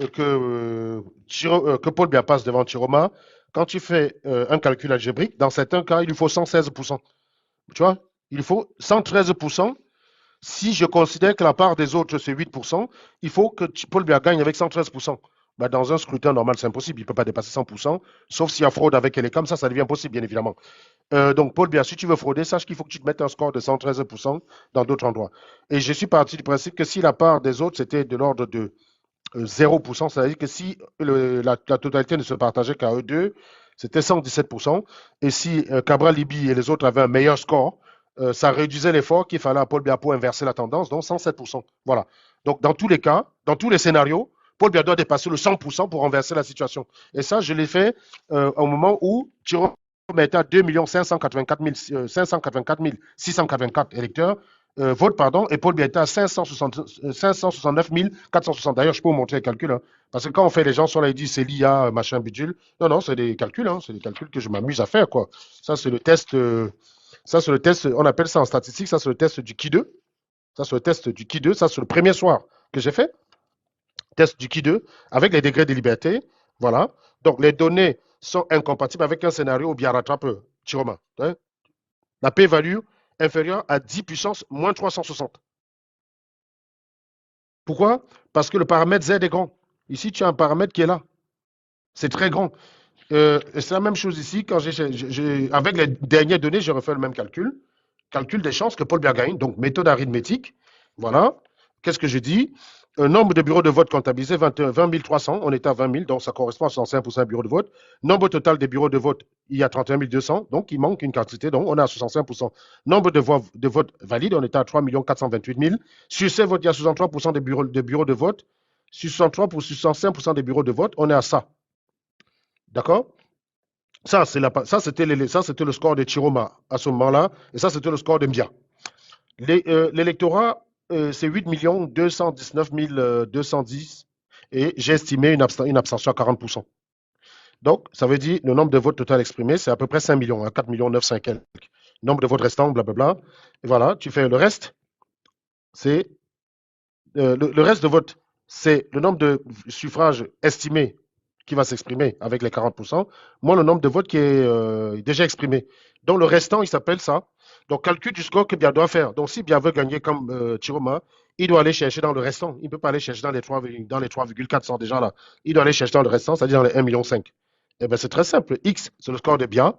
Paul Biya passe devant Chiroma, quand tu fais un calcul algébrique, dans certains cas, il lui faut 116%. Tu vois, il faut 113%. Si je considère que la part des autres, c'est 8%, il faut que Paul Biya gagne avec 113%. Dans un scrutin normal, c'est impossible. Il ne peut pas dépasser 100%, sauf s'il y a fraude avec Elecom. Ça devient possible, bien évidemment. Donc, Paul Biya, si tu veux frauder, sache qu'il faut que tu te mettes un score de 113% dans d'autres endroits. Et je suis parti du principe que si la part des autres, c'était de l'ordre de 0%, c'est-à-dire que si la totalité ne se partageait qu'à eux deux, c'était 117%. Et si Cabral Libi et les autres avaient un meilleur score, ça réduisait l'effort qu'il fallait à Paul Biya pour inverser la tendance, donc 107%. Voilà. Donc, dans tous les cas, dans tous les scénarios, Paul Biya doit dépasser le 100% pour renverser la situation. Et ça, je l'ai fait au moment où Chiroma était à 2 584 684 électeurs, votes, pardon, et Paul Biya était à 569 460. D'ailleurs, je peux vous montrer les calculs, hein, parce que quand on fait, les gens sont là, ils disent c'est l'IA, machin, bidule. Non, c'est des calculs, hein, c'est des calculs que je m'amuse à faire, quoi. Ça, c'est le test. Ça, c'est le test, on appelle ça en statistique, ça, c'est le test du Ki2. Ça, c'est le test du Ki2. Ça, c'est le premier soir que j'ai fait. Test du Ki2 avec les degrés de liberté. Voilà. Donc, les données sont incompatibles avec un scénario où bien rattrape Chiroma. Hein? La p-value inférieure à 10 puissance moins 360. Pourquoi? Parce que le paramètre Z est grand. Ici, tu as un paramètre qui est là. C'est très grand. C'est la même chose ici. Quand avec les dernières données, j'ai refait le même calcul. Calcul des chances que Paul Biya gagne. Donc, méthode arithmétique. Voilà. Qu'est-ce que je dis? Nombre de bureaux de vote comptabilisés, 20 300. On est à 20 000, donc ça correspond à 65% des bureaux de vote. Nombre total des bureaux de vote, il y a 31 200. Donc, il manque une quantité. Donc, on est à 65%. Nombre de votes valides, on est à 3 428 000. Sur ces votes, il y a 63% des bureaux de vote. Sur 63 pour 65% des bureaux de vote, on est à ça. D'accord? Ça, c'était le score de Chiroma à ce moment-là. Et ça, c'était le score de Biya. L'électorat, c'est 8 219 210. Et j'ai estimé une abstention à 40%. Donc, ça veut dire le nombre de votes total exprimés, c'est à peu près 5 millions, 4 900 quelques. Nombre de votes restants, blablabla. Et voilà, tu fais le reste. C'est le reste de votes, c'est le nombre de suffrages estimés qui va s'exprimer avec les 40%, moins le nombre de votes qui est déjà exprimé. Donc, le restant, il s'appelle ça Donc, calcul du score que Bia doit faire. Donc, si Bia veut gagner comme Chiroma, il doit aller chercher dans le restant. Il ne peut pas aller chercher dans les 3,400 déjà là. Il doit aller chercher dans le restant, c'est-à-dire dans les 1,5 million. Eh bien, c'est très simple. X, c'est le score de Bia.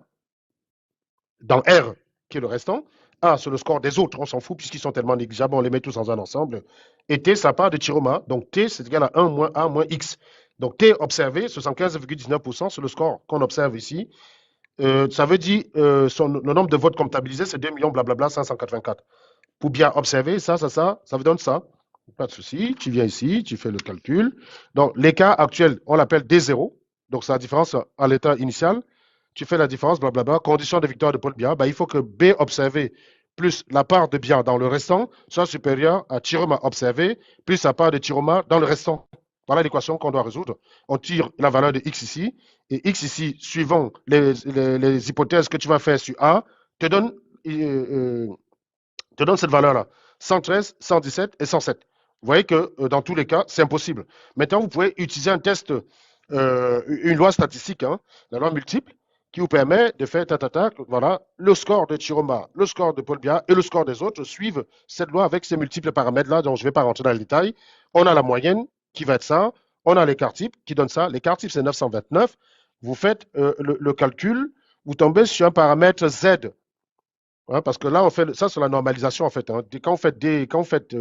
Dans R, qui est le restant. A, c'est le score des autres. On s'en fout puisqu'ils sont tellement négligeables. On les met tous dans un ensemble. Et T, ça part de Chiroma. Donc, T, c'est égal à 1 moins A moins X. Donc, T observé, 75,19%, c'est le score qu'on observe ici. Ça veut dire le nombre de votes comptabilisés, c'est 2 millions, blablabla, 584. Pour bien observer, ça vous donne ça. Pas de souci. Tu viens ici, tu fais le calcul. Donc, l'écart actuel, on l'appelle D0. Donc, c'est la différence à l'état initial. Tu fais la différence, blablabla. Condition de victoire de Paul Biya. Ben, il faut que B observé plus la part de Biya dans le restant soit supérieure à Chiroma observé plus la part de Chiroma dans le restant. Voilà l'équation qu'on doit résoudre. On tire la valeur de X ici. Et X ici, suivant les hypothèses que tu vas faire sur A, te donne cette valeur-là. 113, 117 et 107. Vous voyez que dans tous les cas, c'est impossible. Maintenant, vous pouvez utiliser un test, une loi statistique, hein, la loi multiple, qui vous permet de faire voilà, le score de Chiroma, le score de Paul Biya et le score des autres suivent cette loi avec ces multiples paramètres-là, dont je ne vais pas rentrer dans le détail. On a la moyenne qui va être ça. On a l'écart type qui donne ça. L'écart type, c'est 929. Vous faites le calcul, vous tombez sur un paramètre Z. Hein, parce que là, on fait ça, c'est la normalisation en fait. Hein. Quand vous faites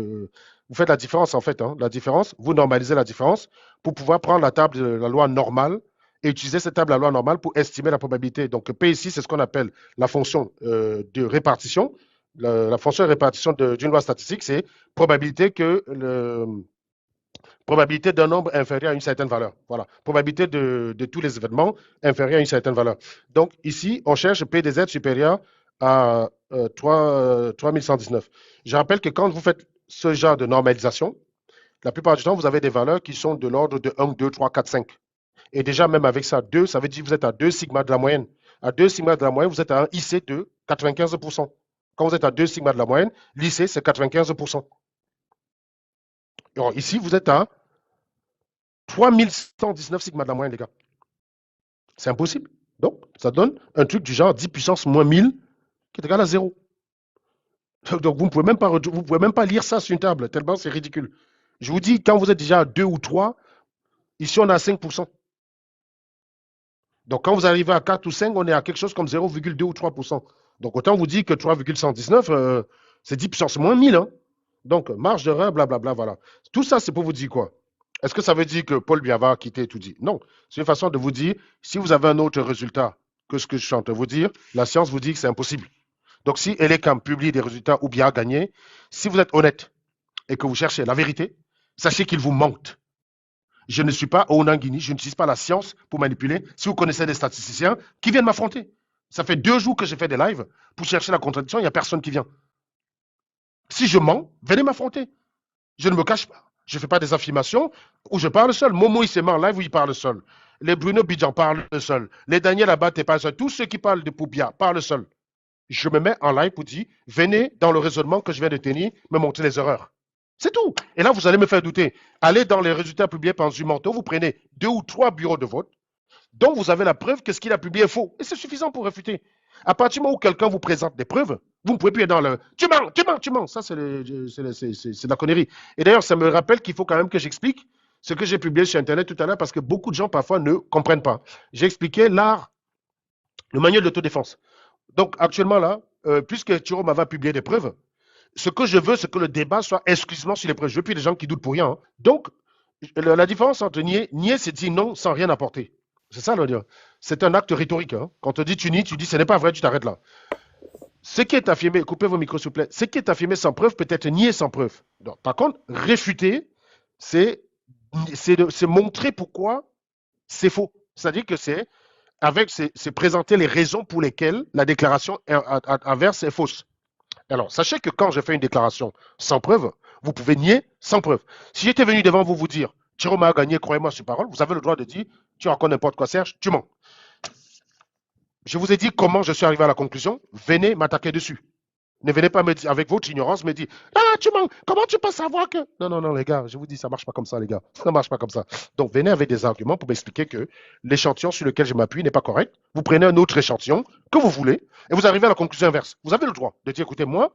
la différence en fait, hein, la différence, vous normalisez la différence pour pouvoir prendre la table de la loi normale et utiliser cette table de la loi normale pour estimer la probabilité. Donc P ici, c'est ce qu'on appelle la fonction de répartition. La fonction de répartition d'une loi statistique, c'est probabilité d'un nombre inférieur à une certaine valeur. Voilà. Probabilité de tous les événements inférieurs à une certaine valeur. Donc ici, on cherche P des Z supérieur à 3119. Je rappelle que quand vous faites ce genre de normalisation, la plupart du temps, vous avez des valeurs qui sont de l'ordre de 1, 2, 3, 4, 5. Et déjà, même avec ça, 2, ça veut dire que vous êtes à 2 sigma de la moyenne. À 2 sigma de la moyenne, vous êtes à un IC de 95%. Quand vous êtes à 2 sigma de la moyenne, l'IC, c'est 95%. Alors, ici, vous êtes à 3119 sigma de la moyenne, les gars. C'est impossible. Donc, ça donne un truc du genre 10 puissance moins 1000 qui est égal à 0. Donc, vous ne pouvez même pas lire ça sur une table, tellement c'est ridicule. Je vous dis, quand vous êtes déjà à 2 ou 3, ici, on est à 5%. Donc, quand vous arrivez à 4 ou 5, on est à quelque chose comme 0,2 ou 3%. Donc, autant vous dire que 3,119, c'est 10 puissance moins 1000. Hein. Donc, marge d'erreur, blablabla, voilà. Tout ça, c'est pour vous dire quoi? Est-ce que ça veut dire que Paul Biya va quitter tout dit? Non. C'est une façon de vous dire, si vous avez un autre résultat que ce que je suis en train de vous dire, la science vous dit que c'est impossible. Donc, si Elecam publie des résultats ou Biya a gagné, si vous êtes honnête et que vous cherchez la vérité, sachez qu'il vous manque. Je ne suis pas au Nangini, je n'utilise pas la science pour manipuler. Si vous connaissez des statisticiens qui viennent m'affronter, ça fait 2 jours que j'ai fait des lives pour chercher la contradiction, il n'y a personne qui vient. Si je mens, venez m'affronter. Je ne me cache pas. Je ne fais pas des affirmations où je parle seul. Momo, il s'est mis en live où il parle seul. Les Bruno Bidjan parlent seul. Les Daniel Abate parlent seul. Tous ceux qui parlent de Poupia parlent seul. Je me mets en live pour dire, venez dans le raisonnement que je viens de tenir, me montrer les erreurs. C'est tout. Et là, vous allez me faire douter. Allez dans les résultats publiés par Zumanto, vous prenez 2 ou 3 bureaux de vote, dont vous avez la preuve que ce qu'il a publié est faux. Et c'est suffisant pour réfuter. À partir du moment où quelqu'un vous présente des preuves, vous ne pouvez plus être dans le « tu mens, tu mens, tu mens ». Ça, c'est de la connerie. Et d'ailleurs, ça me rappelle qu'il faut quand même que j'explique ce que j'ai publié sur Internet tout à l'heure parce que beaucoup de gens, parfois, ne comprennent pas. J'ai expliqué l'art, le manuel d'autodéfense. Donc, actuellement, là, puisque Chiroma va publier des preuves, ce que je veux, c'est que le débat soit exclusivement sur les preuves. Je veux plus des gens qui doutent pour rien. Hein. Donc, la différence entre nier, c'est dire non sans rien apporter. C'est ça, le dire. C'est un acte rhétorique. Hein. Quand on te dit tu nies, tu dis ce n'est pas vrai, tu t'arrêtes là. Ce qui est affirmé, coupez vos micros s'il vous plaît, ce qui est affirmé sans preuve peut être nié sans preuve. Donc, par contre, réfuter, c'est montrer pourquoi c'est faux. C'est-à-dire que c'est présenter les raisons pour lesquelles la déclaration inverse est fausse. Alors, sachez que quand je fais une déclaration sans preuve, vous pouvez nier sans preuve. Si j'étais venu devant vous dire, Chiroma a gagné, croyez-moi sur parole, vous avez le droit de dire, tu racontes n'importe quoi, Serge, tu mens. Je vous ai dit comment je suis arrivé à la conclusion, venez m'attaquer dessus. Ne venez pas me dire, avec votre ignorance, me dire, ah, tu mens, comment tu peux savoir que... Non, non, non, les gars, je vous dis, ça marche pas comme ça, les gars. Ça marche pas comme ça. Donc, venez avec des arguments pour m'expliquer que l'échantillon sur lequel je m'appuie n'est pas correct. Vous prenez un autre échantillon que vous voulez et vous arrivez à la conclusion inverse. Vous avez le droit de dire, écoutez, moi,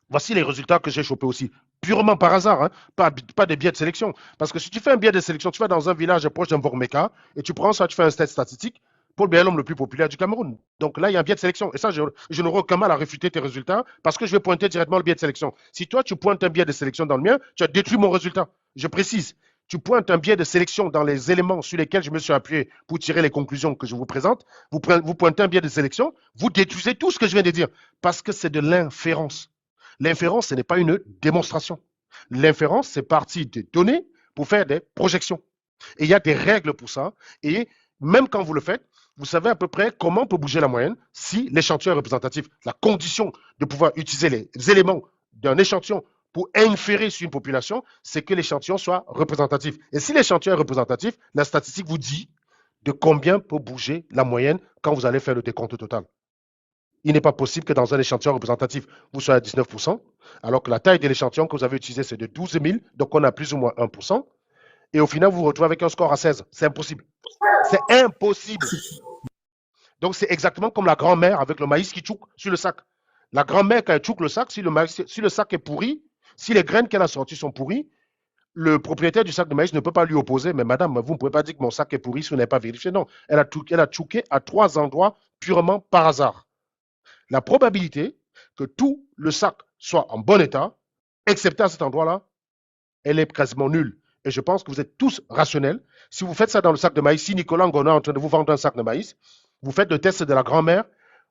voici les résultats que j'ai chopés aussi. Purement par hasard, hein, pas des biais de sélection. Parce que si tu fais un biais de sélection, tu vas dans un village proche d'un Vormeka et tu prends ça, tu fais un test statistique, Paul Biya est l'homme le plus populaire du Cameroun. Donc là, il y a un biais de sélection. Et ça, je n'aurai aucun mal à réfuter tes résultats parce que je vais pointer directement le biais de sélection. Si toi, tu pointes un biais de sélection dans le mien, tu as détruit mon résultat. Je précise. Tu pointes un biais de sélection dans les éléments sur lesquels je me suis appuyé pour tirer les conclusions que je vous présente. Vous pointez un biais de sélection, vous détruisez tout ce que je viens de dire parce que c'est de l'inférence. L'inférence, ce n'est pas une démonstration. L'inférence, c'est partie des données pour faire des projections. Et il y a des règles pour ça. Et même quand vous le faites, vous savez à peu près comment peut bouger la moyenne si l'échantillon est représentatif. La condition de pouvoir utiliser les éléments d'un échantillon pour inférer sur une population, c'est que l'échantillon soit représentatif. Et si l'échantillon est représentatif, la statistique vous dit de combien peut bouger la moyenne quand vous allez faire le décompte total. Il n'est pas possible que dans un échantillon représentatif, vous soyez à 19%, alors que la taille de l'échantillon que vous avez utilisé, c'est de 12 000, donc on a plus ou moins 1%. Et au final, vous vous retrouvez avec un score à 16. C'est impossible. C'est impossible. Donc, c'est exactement comme la grand-mère avec le maïs qui tchouk sur le sac. La grand-mère, quand elle tchouk le sac, si le sac est pourri, si les graines qu'elle a sorties sont pourries, le propriétaire du sac de maïs ne peut pas lui opposer. Mais madame, vous ne pouvez pas dire que mon sac est pourri si vous n'avez pas vérifié. Non, elle a tchouké à 3 endroits purement par hasard. La probabilité que tout le sac soit en bon état, excepté à cet endroit-là, elle est quasiment nulle. Et je pense que vous êtes tous rationnels. Si vous faites ça dans le sac de maïs, si Nicolas Ngona est en train de vous vendre un sac de maïs, vous faites le test de la grand-mère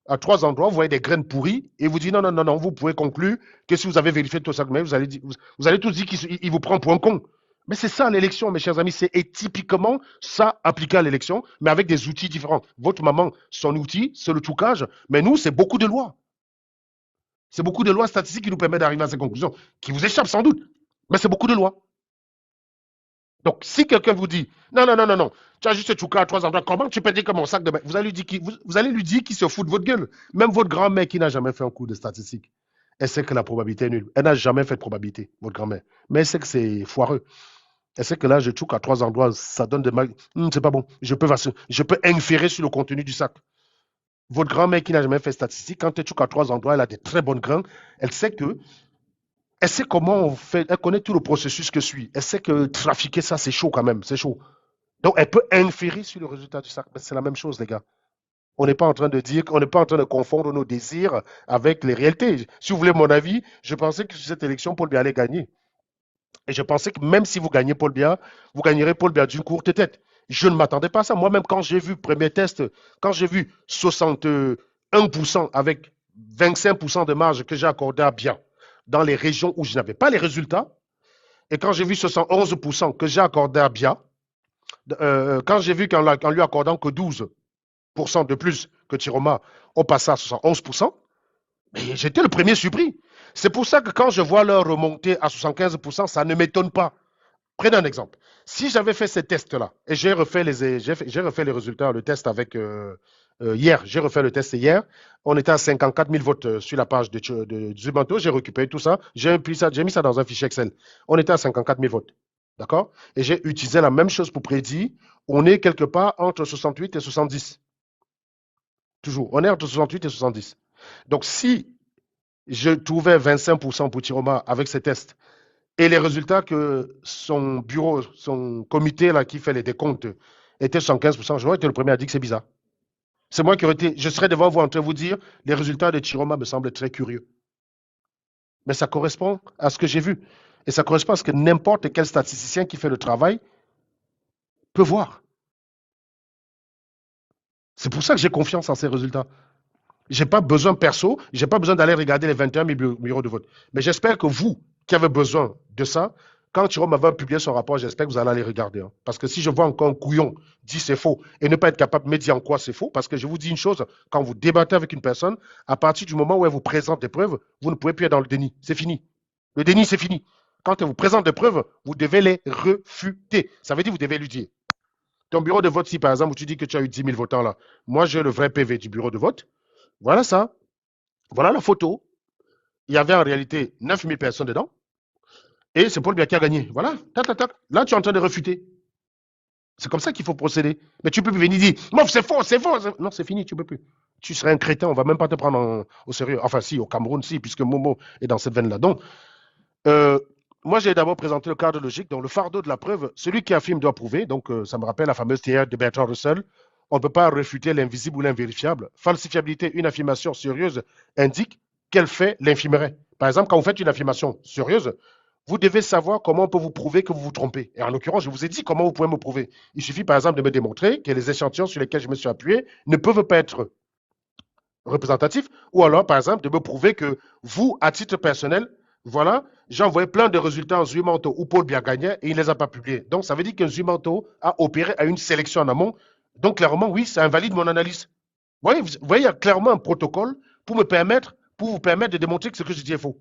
à 3 endroits, vous voyez des graines pourries, et vous dites non, non, non, non, vous pouvez conclure que si vous avez vérifié tout le sac de maïs, vous allez tous dire qu'il vous prend pour un con. Mais c'est ça l'élection, mes chers amis, c'est typiquement ça appliqué à l'élection, mais avec des outils différents. Votre maman, son outil, c'est le toucage, mais nous, c'est beaucoup de lois. C'est beaucoup de lois statistiques qui nous permettent d'arriver à ces conclusions, qui vous échappent sans doute, mais c'est beaucoup de lois. Donc, si quelqu'un vous dit, non, non, non, non, non, tu as juste touché à 3 endroits, comment tu peux dire que mon sac de bain, vous allez lui dire qu'il se fout de votre gueule. Même votre grand-mère qui n'a jamais fait un cours de statistique, elle sait que la probabilité est nulle. Elle n'a jamais fait de probabilité, votre grand-mère. Mais elle sait que c'est foireux. Elle sait que là, je touche à 3 endroits, ça donne des mal. C'est pas bon. Je peux inférer sur le contenu du sac. Votre grand-mère qui n'a jamais fait statistique, quand elle touche à 3 endroits, elle a des très bonnes grains. Elle sait comment on fait, elle connaît tout le processus que suit. Elle sait que trafiquer ça, c'est chaud quand même, c'est chaud. Donc, elle peut inférer sur le résultat du sac. Mais c'est la même chose, les gars. On n'est pas en train de dire, on n'est pas en train de confondre nos désirs avec les réalités. Si vous voulez mon avis, je pensais que sur cette élection, Paul Biya allait gagner. Et je pensais que même si vous gagnez Paul Biya, vous gagnerez Paul Biya d'une courte tête. Je ne m'attendais pas à ça. Moi-même, quand j'ai vu premier test, quand j'ai vu 61% avec 25% de marge que j'ai accordé à Biya dans les régions où je n'avais pas les résultats, et quand j'ai vu 71% que j'ai accordé à Biya, quand j'ai vu qu'en lui accordant que 12% de plus que Tiroma, on passait à 71%, j'étais le premier surpris. C'est pour ça que quand je vois leur remonter à 75%, ça ne m'étonne pas. Prenez un exemple. Si j'avais fait ces tests-là, et j'ai refait les résultats, le test avec hier, j'ai refait le test hier, on était à 54 000 votes sur la page de Zubanto, j'ai récupéré tout ça, j'ai mis ça dans un fichier Excel. On était à 54 000 votes. D'accord? Et j'ai utilisé la même chose pour prédire, on est quelque part entre 68 et 70. Toujours, on est entre 68 et 70. Donc, si je trouvais 25% pour Tiroma avec ces tests, et les résultats que son bureau, son comité là, qui fait les décomptes était 75%, j'aurais été le premier à dire que c'est bizarre. C'est moi qui aurais été, je serais devant vous en train de vous dire, les résultats de Tiroma me semblent très curieux. Mais ça correspond à ce que j'ai vu. Et ça correspond à ce que n'importe quel statisticien qui fait le travail peut voir. C'est pour ça que j'ai confiance en ces résultats. Je n'ai pas besoin perso, je n'ai pas besoin d'aller regarder les 21 000 bureaux de vote. Mais j'espère que vous, qui avez besoin de ça, quand Tiroma va publier son rapport, j'espère que vous allez aller regarder. Hein. Parce que si je vois encore un couillon dire c'est faux et ne pas être capable de me dire en quoi c'est faux, parce que je vous dis une chose, quand vous débattez avec une personne, à partir du moment où elle vous présente des preuves, vous ne pouvez plus être dans le déni. C'est fini. Le déni, c'est fini. Quand elle vous présente des preuves, vous devez les refuter. Ça veut dire que vous devez lui dire. Ton bureau de vote, si par exemple tu dis que tu as eu 10 000 votants là, moi j'ai le vrai PV du bureau de vote. Voilà ça. Voilà la photo. il y avait en réalité 9000 personnes dedans. Et c'est Paul Biya qui a gagné. Voilà. Tac, tac, tac. Là, tu es en train de réfuter. C'est comme ça qu'il faut procéder. Mais tu peux plus venir dire, Mof, c'est faux, c'est faux. Non, c'est fini, tu peux plus. Tu serais un crétin, on va même pas te prendre au sérieux. Enfin, si, au Cameroun, si, puisque Momo est dans cette veine-là. Donc, moi, j'ai d'abord présenté le cadre logique. Donc, le fardeau de la preuve, celui qui affirme doit prouver. Donc, ça me rappelle la fameuse théorie de Bertrand Russell. On ne peut pas réfuter l'invisible ou l'invérifiable. Falsifiabilité, une affirmation sérieuse indique quel fait l'infirmerait. Par exemple, quand vous faites une affirmation sérieuse, vous devez savoir comment on peut vous prouver que vous vous trompez. Et en l'occurrence, je vous ai dit comment vous pouvez me prouver. Il suffit, par exemple, de me démontrer que les échantillons sur lesquels je me suis appuyé ne peuvent pas être représentatifs, ou alors, par exemple, de me prouver que vous, à titre personnel, voilà, j'ai envoyé plein de résultats en Zuimanto où Paul Biya gagnait et il ne les a pas publiés. Donc, ça veut dire que Zuimanto a opéré à une sélection en amont. Donc, clairement, oui, ça invalide mon analyse. Vous voyez, il y a clairement un protocole pour vous permettre de démontrer que ce que je dis est faux.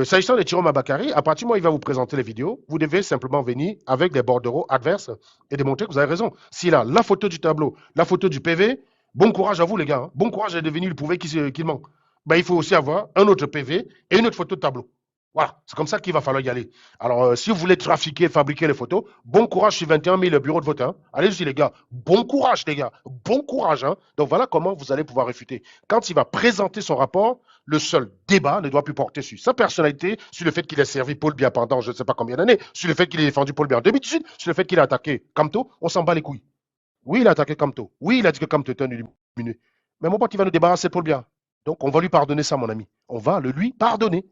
S'agissant de Thierry Mabakari, à partir du moment où il va vous présenter les vidéos, vous devez simplement venir avec des bordereaux adverses et démontrer que vous avez raison. S'il a la photo du tableau, la photo du PV, bon courage à vous les gars. Hein. Bon courage de venir lui prouver qu'il ment. Ben, il faut aussi avoir un autre PV et une autre photo de tableau. Voilà, c'est comme ça qu'il va falloir y aller. Alors, si vous voulez trafiquer, fabriquer les photos, bon courage sur 21 000 bureaux de vote. Hein. Allez-y les gars, bon courage les gars, bon courage. Hein. Donc voilà comment vous allez pouvoir réfuter. Quand il va présenter son rapport, le seul débat ne doit plus porter sur sa personnalité, sur le fait qu'il ait servi Paul Biya pendant je ne sais pas combien d'années, sur le fait qu'il ait défendu Paul Biya en 2018, sur le fait qu'il a attaqué Kamto, on s'en bat les couilles. Oui, il a attaqué Kamto. Oui, il a dit que Kamto était un illuminé. Mais mon pote, il va nous débarrasser de Paul Biya. Donc on va lui pardonner ça, mon ami. On va le lui pardonner.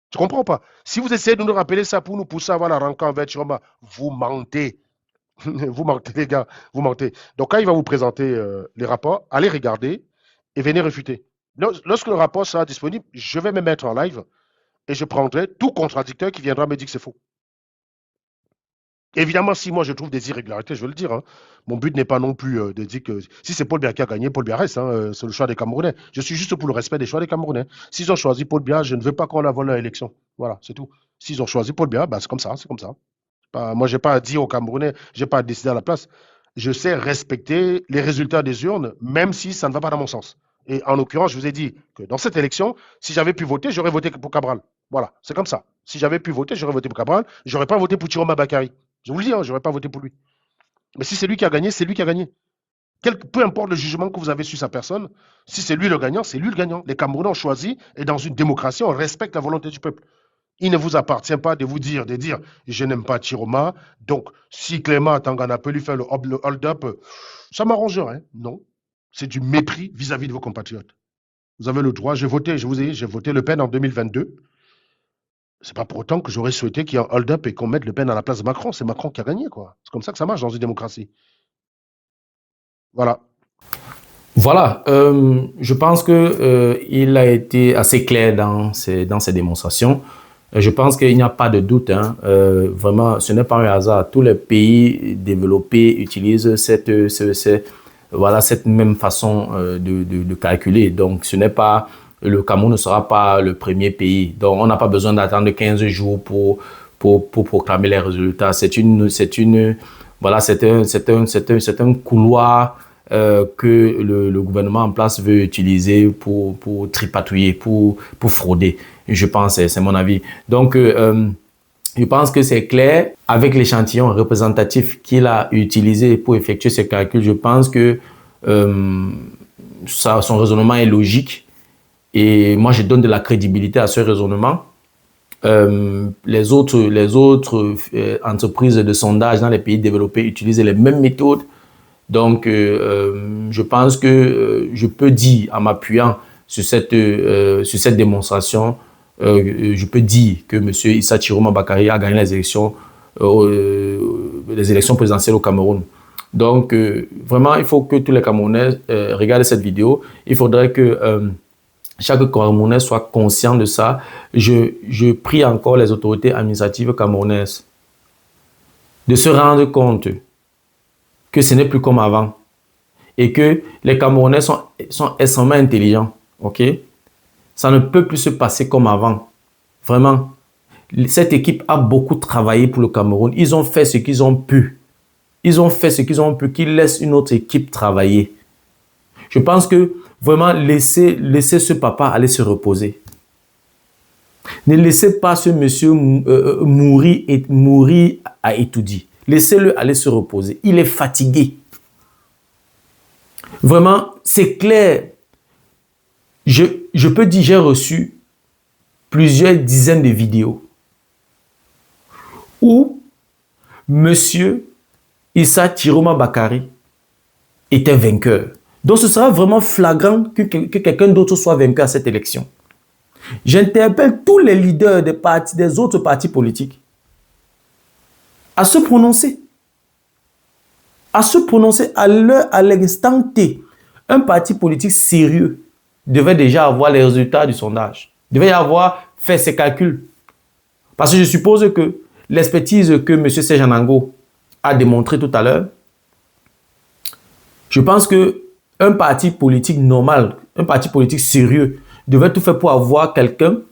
Tu comprends pas? Si vous essayez de nous rappeler ça pour nous pousser à avoir la rencontre avec Chiroma, vous mentez. Vous mentez, les gars. Vous mentez. Donc, quand il va vous présenter les rapports, allez regarder et venez réfuter. Lorsque le rapport sera disponible, je vais me mettre en live et je prendrai tout contradicteur qui viendra me dire que c'est faux. Évidemment, si moi je trouve des irrégularités, je veux le dire. Hein. Mon but n'est pas non plus de dire que si c'est Paul Biya qui a gagné, Paul Biya reste. Hein, c'est le choix des Camerounais. Je suis juste pour le respect des choix des Camerounais. S'ils ont choisi Paul Biya, je ne veux pas qu'on la vole à l'élection. Voilà, c'est tout. S'ils ont choisi Paul Biya, ben, c'est comme ça, c'est comme ça. Moi, je n'ai pas à dire aux Camerounais, je n'ai pas à décider à la place. Je sais respecter les résultats des urnes, même si ça ne va pas dans mon sens. Et en l'occurrence, je vous ai dit que dans cette élection, si j'avais pu voter, j'aurais voté pour Cabral. Voilà, c'est comme ça. Si j'avais pu voter, j'aurais voté pour Cabral. Je n'aurais pas voté pour Thierry Mabakari. Je vous le dis, hein, je n'aurais pas voté pour lui. Mais si c'est lui qui a gagné, c'est lui qui a gagné. Peu importe le jugement que vous avez sur sa personne, si c'est lui le gagnant, c'est lui le gagnant. Les Camerounais ont choisi, et dans une démocratie, on respecte la volonté du peuple. Il ne vous appartient pas de dire, je n'aime pas Chiroma, donc si Clément Tangana peut lui faire le hold-up, ça m'arrangerait. Non, c'est du mépris vis-à-vis de vos compatriotes. Vous avez le droit, j'ai voté Le Pen en 2022. C'est pas pour autant que j'aurais souhaité qu'il y ait un hold-up et qu'on mette Le Pen à la place de Macron. C'est Macron qui a gagné, quoi. C'est comme ça que ça marche dans une démocratie. Voilà. Voilà, je pense que il a été assez clair dans ses démonstrations. Je pense qu'il n'y a pas de doute, hein. Vraiment, ce n'est pas un hasard. Tous les pays développés utilisent cette même façon de calculer. Donc, le Cameroun ne sera pas le premier pays. Donc, on n'a pas besoin d'attendre 15 jours pour proclamer les résultats. C'est un couloir que le gouvernement en place veut utiliser pour tripatouiller, pour frauder. Je pense, c'est mon avis. Donc, je pense que c'est clair. Avec l'échantillon représentatif qu'il a utilisé pour effectuer ces calculs, je pense que son raisonnement est logique. Et moi, je donne de la crédibilité à ce raisonnement. Les autres entreprises de sondage dans les pays développés utilisent les mêmes méthodes. Donc, je pense que je peux dire, en m'appuyant sur cette démonstration, je peux dire que M. Issa Chiroma Bakari a gagné les élections présidentielles au Cameroun. Donc, vraiment, il faut que tous les Camerounais regardent cette vidéo. Il faudrait que chaque Camerounais soit conscient de ça. Je prie encore les autorités administratives camerounaises de se rendre compte que ce n'est plus comme avant et que les Camerounais sont extrêmement intelligents, ok? Ça ne peut plus se passer comme avant. Vraiment, cette équipe a beaucoup travaillé pour le Cameroun. Ils ont fait ce qu'ils ont pu. Ils ont fait ce qu'ils ont pu, qu'ils laissent une autre équipe travailler. Je pense que vraiment laisser ce papa aller se reposer. Ne laissez pas ce monsieur mourir à étudier. Laissez-le aller se reposer. Il est fatigué. Vraiment, c'est clair. Je peux dire, j'ai reçu plusieurs dizaines de vidéos où monsieur Issa Chiroma Bakari était vainqueur. Donc ce sera vraiment flagrant que quelqu'un d'autre soit vainqueur à cette élection. J'interpelle tous les leaders des autres partis politiques à se prononcer. À se prononcer à l'instant T. Un parti politique sérieux devait déjà avoir les résultats du sondage. Devait avoir fait ses calculs. Parce que je suppose que l'expertise que M. Serge Anango a démontré tout à l'heure, je pense qu'un parti politique normal, un parti politique sérieux, devait tout faire pour avoir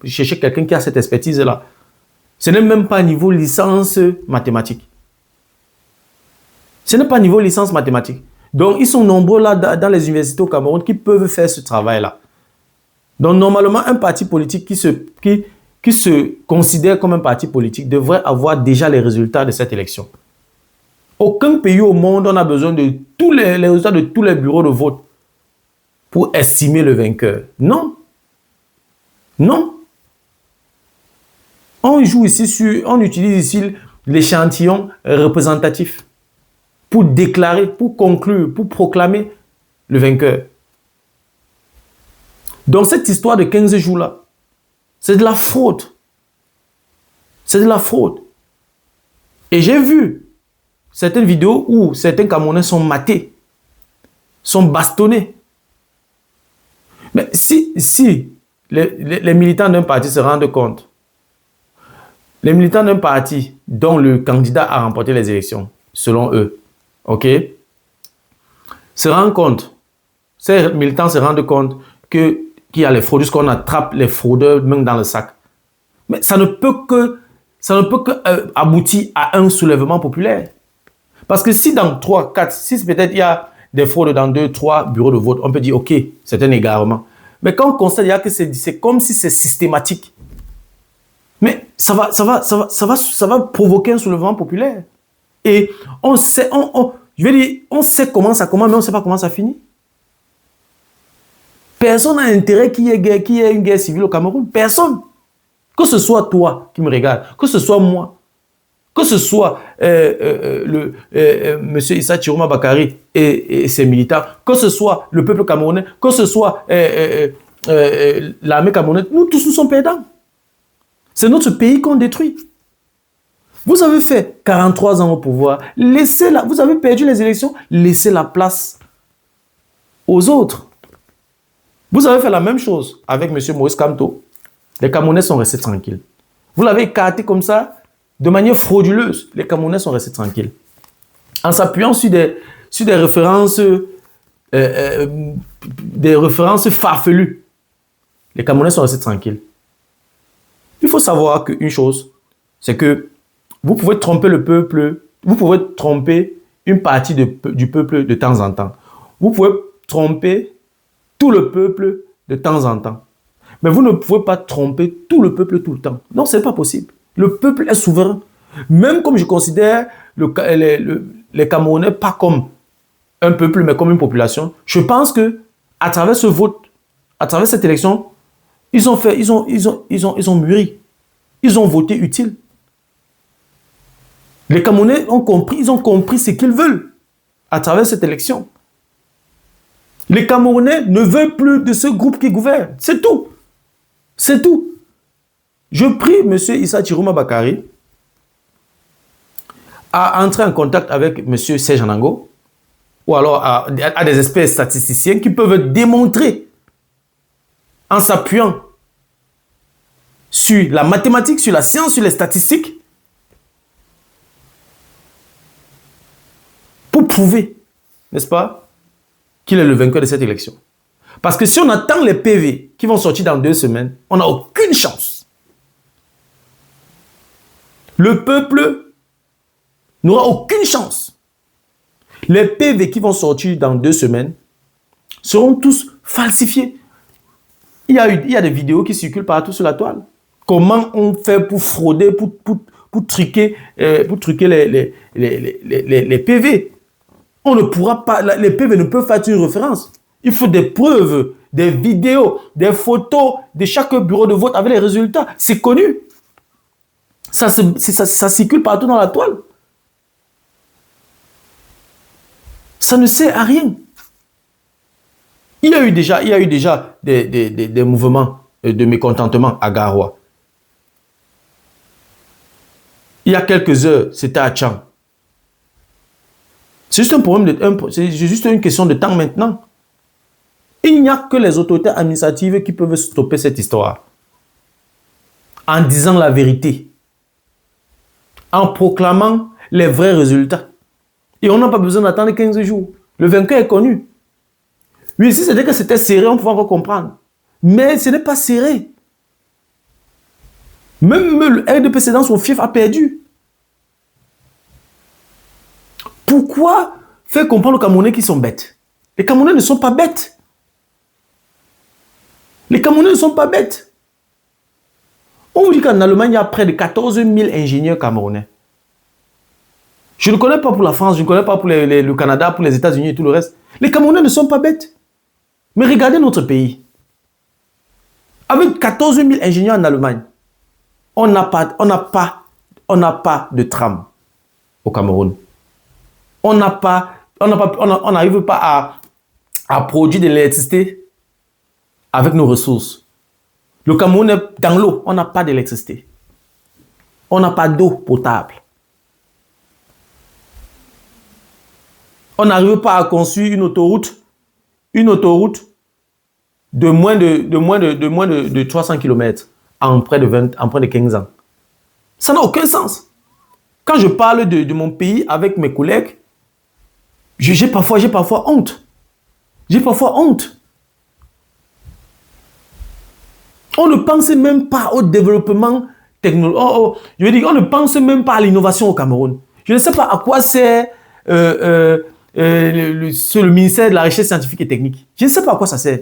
chercher quelqu'un qui a cette expertise-là. Ce n'est même pas niveau licence mathématique. Ce n'est pas niveau licence mathématique. Donc, ils sont nombreux là dans les universités au Cameroun qui peuvent faire ce travail-là. Donc, normalement, un parti politique qui se considère comme un parti politique devrait avoir déjà les résultats de cette élection. Aucun pays au monde n'a besoin de tous les résultats de tous les bureaux de vote pour estimer le vainqueur. Non. Non. On utilise ici l'échantillon représentatif pour déclarer, pour conclure, pour proclamer le vainqueur. Donc cette histoire de 15 jours-là, c'est de la fraude. C'est de la fraude. Et j'ai vu certaines vidéos où certains Camerounais sont matés, sont bastonnés. Mais si les militants d'un parti se rendent compte, les militants d'un parti dont le candidat a remporté les élections, selon eux, ok, se rendent compte, ces militants se rendent compte qu'il y a les fraudeurs, qu'on attrape les fraudeurs même dans le sac. Mais ça ne peut que aboutir à un soulèvement populaire. Parce que si dans 3, 4, 6, peut-être il y a des fraudes dans 2, 3 bureaux de vote, on peut dire ok, c'est un égarement. Mais quand on constate que c'est comme si c'est systématique, mais ça va provoquer un soulèvement populaire. Et on sait, on sait comment ça commence, mais on ne sait pas comment ça finit. Personne n'a intérêt qu'il y ait une guerre civile au Cameroun. Personne. Que ce soit toi qui me regarde, que ce soit moi, que ce soit M. Issa Chiroma Bakari et ses militants, que ce soit le peuple camerounais, que ce soit l'armée camerounaise, nous tous nous sommes perdants. C'est notre pays qu'on détruit. Vous avez fait 43 ans au pouvoir, vous avez perdu les élections, laissez la place aux autres. Vous avez fait la même chose avec M. Moïse Kamto. Les Camerounais sont restés tranquilles. Vous l'avez écarté comme ça, de manière frauduleuse. Les Camerounais sont restés tranquilles. En s'appuyant sur des références farfelues, les Camerounais sont restés tranquilles. Il faut savoir qu'une chose, c'est que vous pouvez tromper le peuple, vous pouvez tromper une partie du peuple de temps en temps. Vous pouvez tromper tout le peuple de temps en temps. Mais vous ne pouvez pas tromper tout le peuple tout le temps. Non, ce n'est pas possible. Le peuple est souverain. Même comme je considère les Camerounais pas comme un peuple, mais comme une population, je pense que à travers ce vote, à travers cette élection, ils ont mûri. Ils ont voté utile. Les Camerounais ont compris ce qu'ils veulent à travers cette élection. Les Camerounais ne veulent plus de ce groupe qui gouverne. C'est tout. C'est tout. Je prie M. Issa Chiroma Bakari à entrer en contact avec M. Serge Anango ou alors à des experts statisticiens qui peuvent démontrer en s'appuyant sur la mathématique, sur la science, sur les statistiques pour prouver, n'est-ce pas, qu'il est le vainqueur de cette élection. Parce que si on attend les PV qui vont sortir dans 2 semaines, on n'a aucune chance. Le peuple n'aura aucune chance. Les PV qui vont sortir dans 2 semaines seront tous falsifiés. Il y a des vidéos qui circulent partout sur la toile. comment on fait pour frauder, pour truquer les PV. On ne pourra pas, les PV ne peuvent pas être une référence. Il faut des preuves, des vidéos, des photos de chaque bureau de vote avec les résultats. C'est connu. Ça circule partout dans la toile. Ça ne sert à rien. Il y a eu déjà des mouvements de mécontentement à Garoua. Il y a quelques heures, c'était à Tchang. C'est juste un problème, c'est juste une question de temps maintenant. Il n'y a que les autorités administratives qui peuvent stopper cette histoire. En disant la vérité. En proclamant les vrais résultats. Et on n'a pas besoin d'attendre 15 jours. Le vainqueur est connu. Oui, si c'était que c'était serré, on pouvait encore comprendre. Mais ce n'est pas serré. Même le RDPC dans son fief a perdu. Pourquoi faire comprendre aux Camerounais qu'ils sont bêtes? Les Camerounais ne sont pas bêtes. Les Camerounais ne sont pas bêtes. On vous dit qu'en Allemagne, il y a près de 14 000 ingénieurs camerounais. Je ne connais pas pour la France, je ne connais pas pour le Canada, pour les États-Unis et tout le reste. Les Camerounais ne sont pas bêtes. Mais regardez notre pays. Avec 14 000 ingénieurs en Allemagne, on n'a pas de tram au Cameroun. On n'arrive pas à produire de l'électricité avec nos ressources. Le Cameroun est dans l'eau, on n'a pas d'électricité. On n'a pas d'eau potable. On n'arrive pas à construire une autoroute de moins de 300 km en près de 15 ans. Ça n'a aucun sens. Quand je parle de mon pays avec mes collègues, j'ai parfois honte. J'ai parfois honte. On ne pense même pas au développement technologique. Je veux dire, on ne pense même pas à l'innovation au Cameroun. Je ne sais pas à quoi sert le ministère de la Recherche scientifique et technique. Je ne sais pas à quoi ça sert.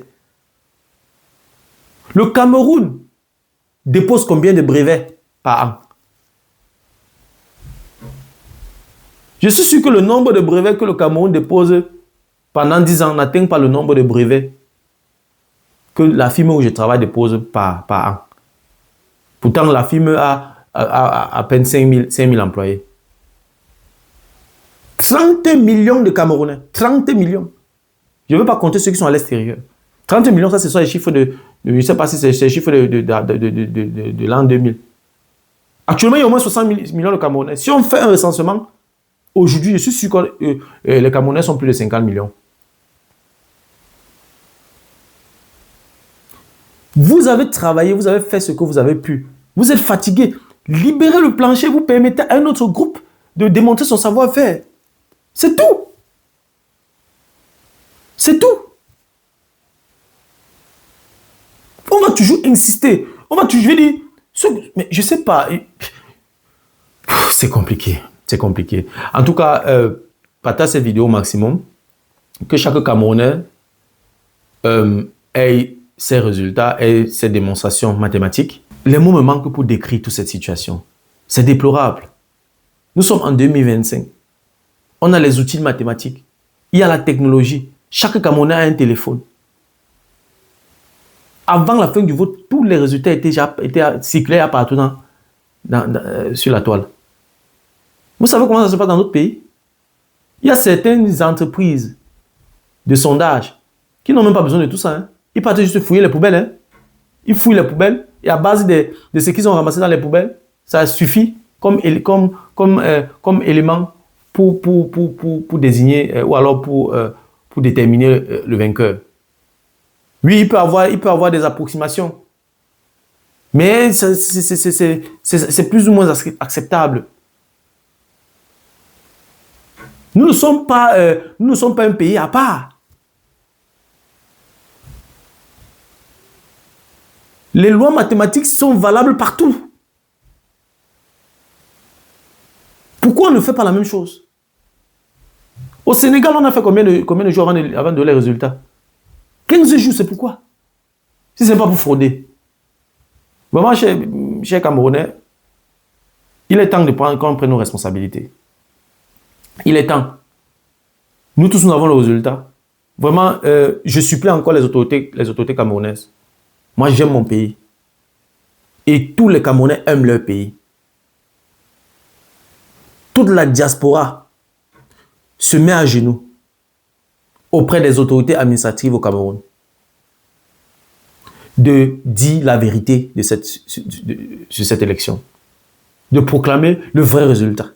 Le Cameroun dépose combien de brevets par an? Je suis sûr que le nombre de brevets que le Cameroun dépose pendant 10 ans n'atteint pas le nombre de brevets que la firme où je travaille dépose par an. Pourtant, la firme a à peine 5 000 employés. 30 millions de Camerounais. 30 millions. Je ne veux pas compter ceux qui sont à l'extérieur. 30 millions, ça, ce sont les chiffres je ne sais pas si c'est les chiffres de l'an 2000. Actuellement, il y a au moins 60 millions de Camerounais. Si on fait un recensement, aujourd'hui, je suis sûr que les Camerounais sont plus de 50 millions. Vous avez travaillé, vous avez fait ce que vous avez pu. Vous êtes fatigué. Libérez le plancher, vous permettez à un autre groupe de démontrer son savoir-faire. C'est tout. C'est tout. On va toujours insister. On va toujours dire, mais je ne sais pas. C'est compliqué. C'est compliqué. En tout cas, partage cette vidéo au maximum. Que chaque Camerounais ait ses résultats et ses démonstrations mathématiques. Les mots me manquent pour décrire toute cette situation. C'est déplorable. Nous sommes en 2025. On a les outils mathématiques. Il y a la technologie. Chaque Camerounais a un téléphone. Avant la fin du vote, tous les résultats étaient circulaires partout sur la toile. Vous savez comment ça se passe dans notre pays? Il y a certaines entreprises de sondage qui n'ont même pas besoin de tout ça. Hein. Ils partent juste fouiller les poubelles. Hein. Ils fouillent les poubelles et à base de ce qu'ils ont ramassé dans les poubelles, ça suffit comme élément pour désigner ou alors pour déterminer le vainqueur. Oui, il peut avoir des approximations. Mais c'est plus ou moins acceptable. Nous ne sommes pas un pays à part. Les lois mathématiques sont valables partout. Pourquoi on ne fait pas la même chose? Au Sénégal, on a fait combien de jours avant de donner les résultats? 15 jours, c'est pourquoi? Si ce n'est pas pour frauder. Vraiment, chers Camerounais, il est temps qu'on prenne nos responsabilités. Il est temps. Nous tous, nous avons le résultat. Vraiment, je supplée encore les autorités camerounaises. Moi, j'aime mon pays. Et tous les Camerounais aiment leur pays. Toute la diaspora se met à genoux auprès des autorités administratives au Cameroun de dire la vérité sur cette élection, de proclamer le vrai résultat.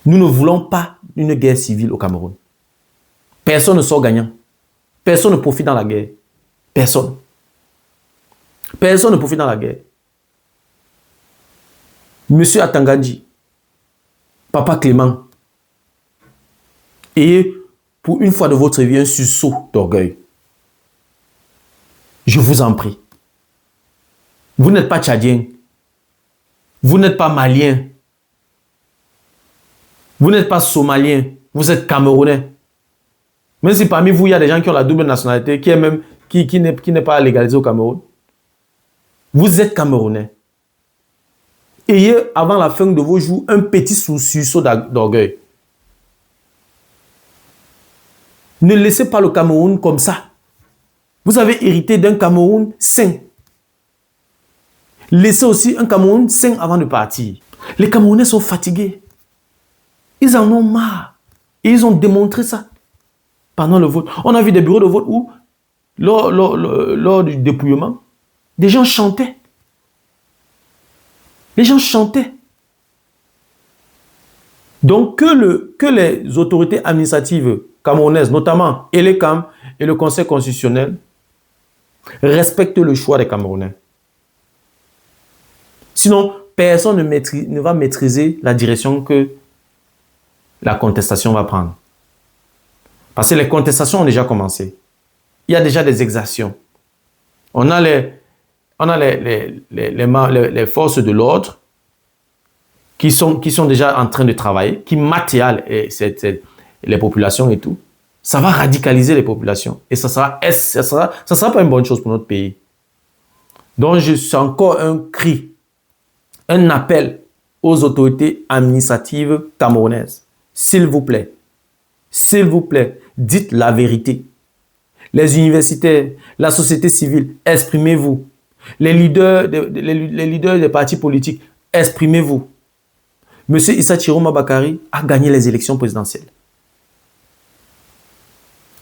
Nous ne voulons pas une guerre civile au Cameroun. Personne ne sort gagnant. Personne ne profite dans la guerre. Personne. Personne ne profite dans la guerre. Monsieur Atangandji, Papa Clément, ayez pour une fois de votre vie un sursaut d'orgueil. Je vous en prie. Vous n'êtes pas tchadien. Vous n'êtes pas malien. Vous n'êtes pas somalien. Vous êtes camerounais. Même si parmi vous, il y a des gens qui ont la double nationalité, qui n'est pas légalisé au Cameroun. Vous êtes camerounais. Ayez, avant la fin de vos jours, un petit sursaut d'orgueil. Ne laissez pas le Cameroun comme ça. Vous avez hérité d'un Cameroun sain. Laissez aussi un Cameroun sain avant de partir. Les Camerounais sont fatigués. Ils en ont marre. Et ils ont démontré ça pendant le vote. On a vu des bureaux de vote où, lors du dépouillement, des gens chantaient. Les gens chantaient. Donc, que les autorités administratives camerounaises, notamment ELECAM et le Conseil constitutionnel, respectent le choix des Camerounais. Sinon, personne ne va maîtriser la direction que la contestation va prendre. Parce que les contestations ont déjà commencé. Il y a déjà des exactions. On a les forces de l'ordre qui sont déjà en train de travailler, qui matérialisent les populations et tout. Ça va radicaliser les populations. Et ça sera pas une bonne chose pour notre pays. Donc, c'est encore un cri, un appel aux autorités administratives camerounaises. S'il vous plaît, dites la vérité. Les universitaires, la société civile, exprimez-vous. Les leaders des partis politiques, exprimez-vous. Monsieur Issa Chiroma Bakary a gagné les élections présidentielles.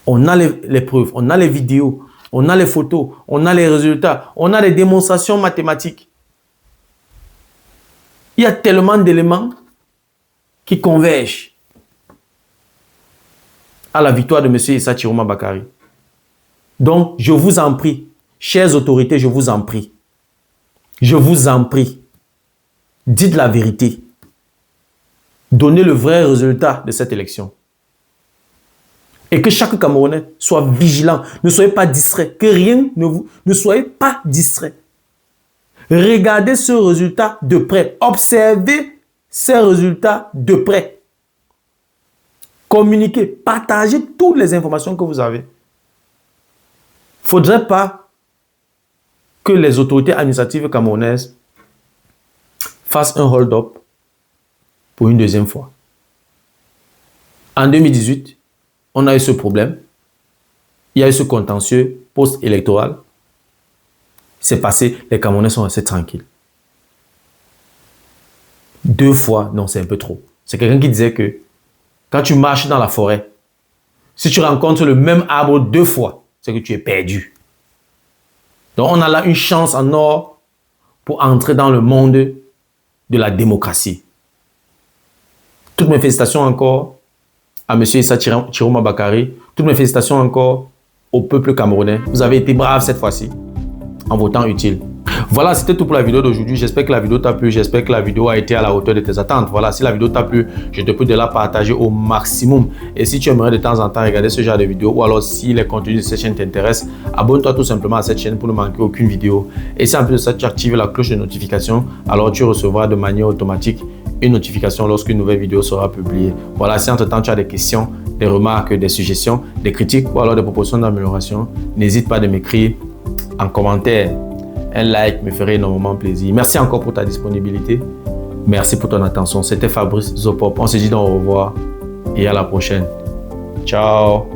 On a les preuves, on a les vidéos, on a les photos, on a les résultats, on a les démonstrations mathématiques. Il y a tellement d'éléments qui convergent à la victoire de M. Issa Chiroma Bakary. Donc, je vous en prie, chères autorités, je vous en prie, dites la vérité. Donnez le vrai résultat de cette élection. Et que chaque Camerounais soit vigilant. Ne soyez pas distrait. Que rien ne soyez pas distrait. Regardez ce résultat de près. Observez ces résultats de près. Communiquez. Partagez toutes les informations que vous avez. Il ne faudrait pas que les autorités administratives camerounaises fassent un hold-up pour une deuxième fois. En 2018, on a eu ce problème. Il y a eu ce contentieux post-électoral. C'est passé, les Camerounais sont restés tranquilles. 2 fois, non, c'est un peu trop. C'est quelqu'un qui disait que quand tu marches dans la forêt, si tu rencontres le même arbre 2 fois, c'est que tu es perdu. Donc, on a là une chance en or pour entrer dans le monde de la démocratie. Toutes mes félicitations encore à M. Issa Chiroma Bakary. Toutes mes félicitations encore au peuple camerounais. Vous avez été braves cette fois-ci en votant utile. Voilà, c'était tout pour la vidéo d'aujourd'hui. J'espère que la vidéo t'a plu. J'espère que la vidéo a été à la hauteur de tes attentes. Voilà, si la vidéo t'a plu, je te prie de la partager au maximum. Et si tu aimerais de temps en temps regarder ce genre de vidéos ou alors si les contenus de cette chaîne t'intéressent, abonne-toi tout simplement à cette chaîne pour ne manquer aucune vidéo. Et si en plus de ça, tu actives la cloche de notification, alors tu recevras de manière automatique une notification lorsqu'une nouvelle vidéo sera publiée. Voilà, si entre-temps tu as des questions, des remarques, des suggestions, des critiques ou alors des propositions d'amélioration, n'hésite pas à m'écrire en commentaire. un like me ferait énormément plaisir. Merci encore pour ta disponibilité. Merci pour ton attention. C'était Fabrice Zopop. On se dit donc au revoir et à la prochaine. Ciao.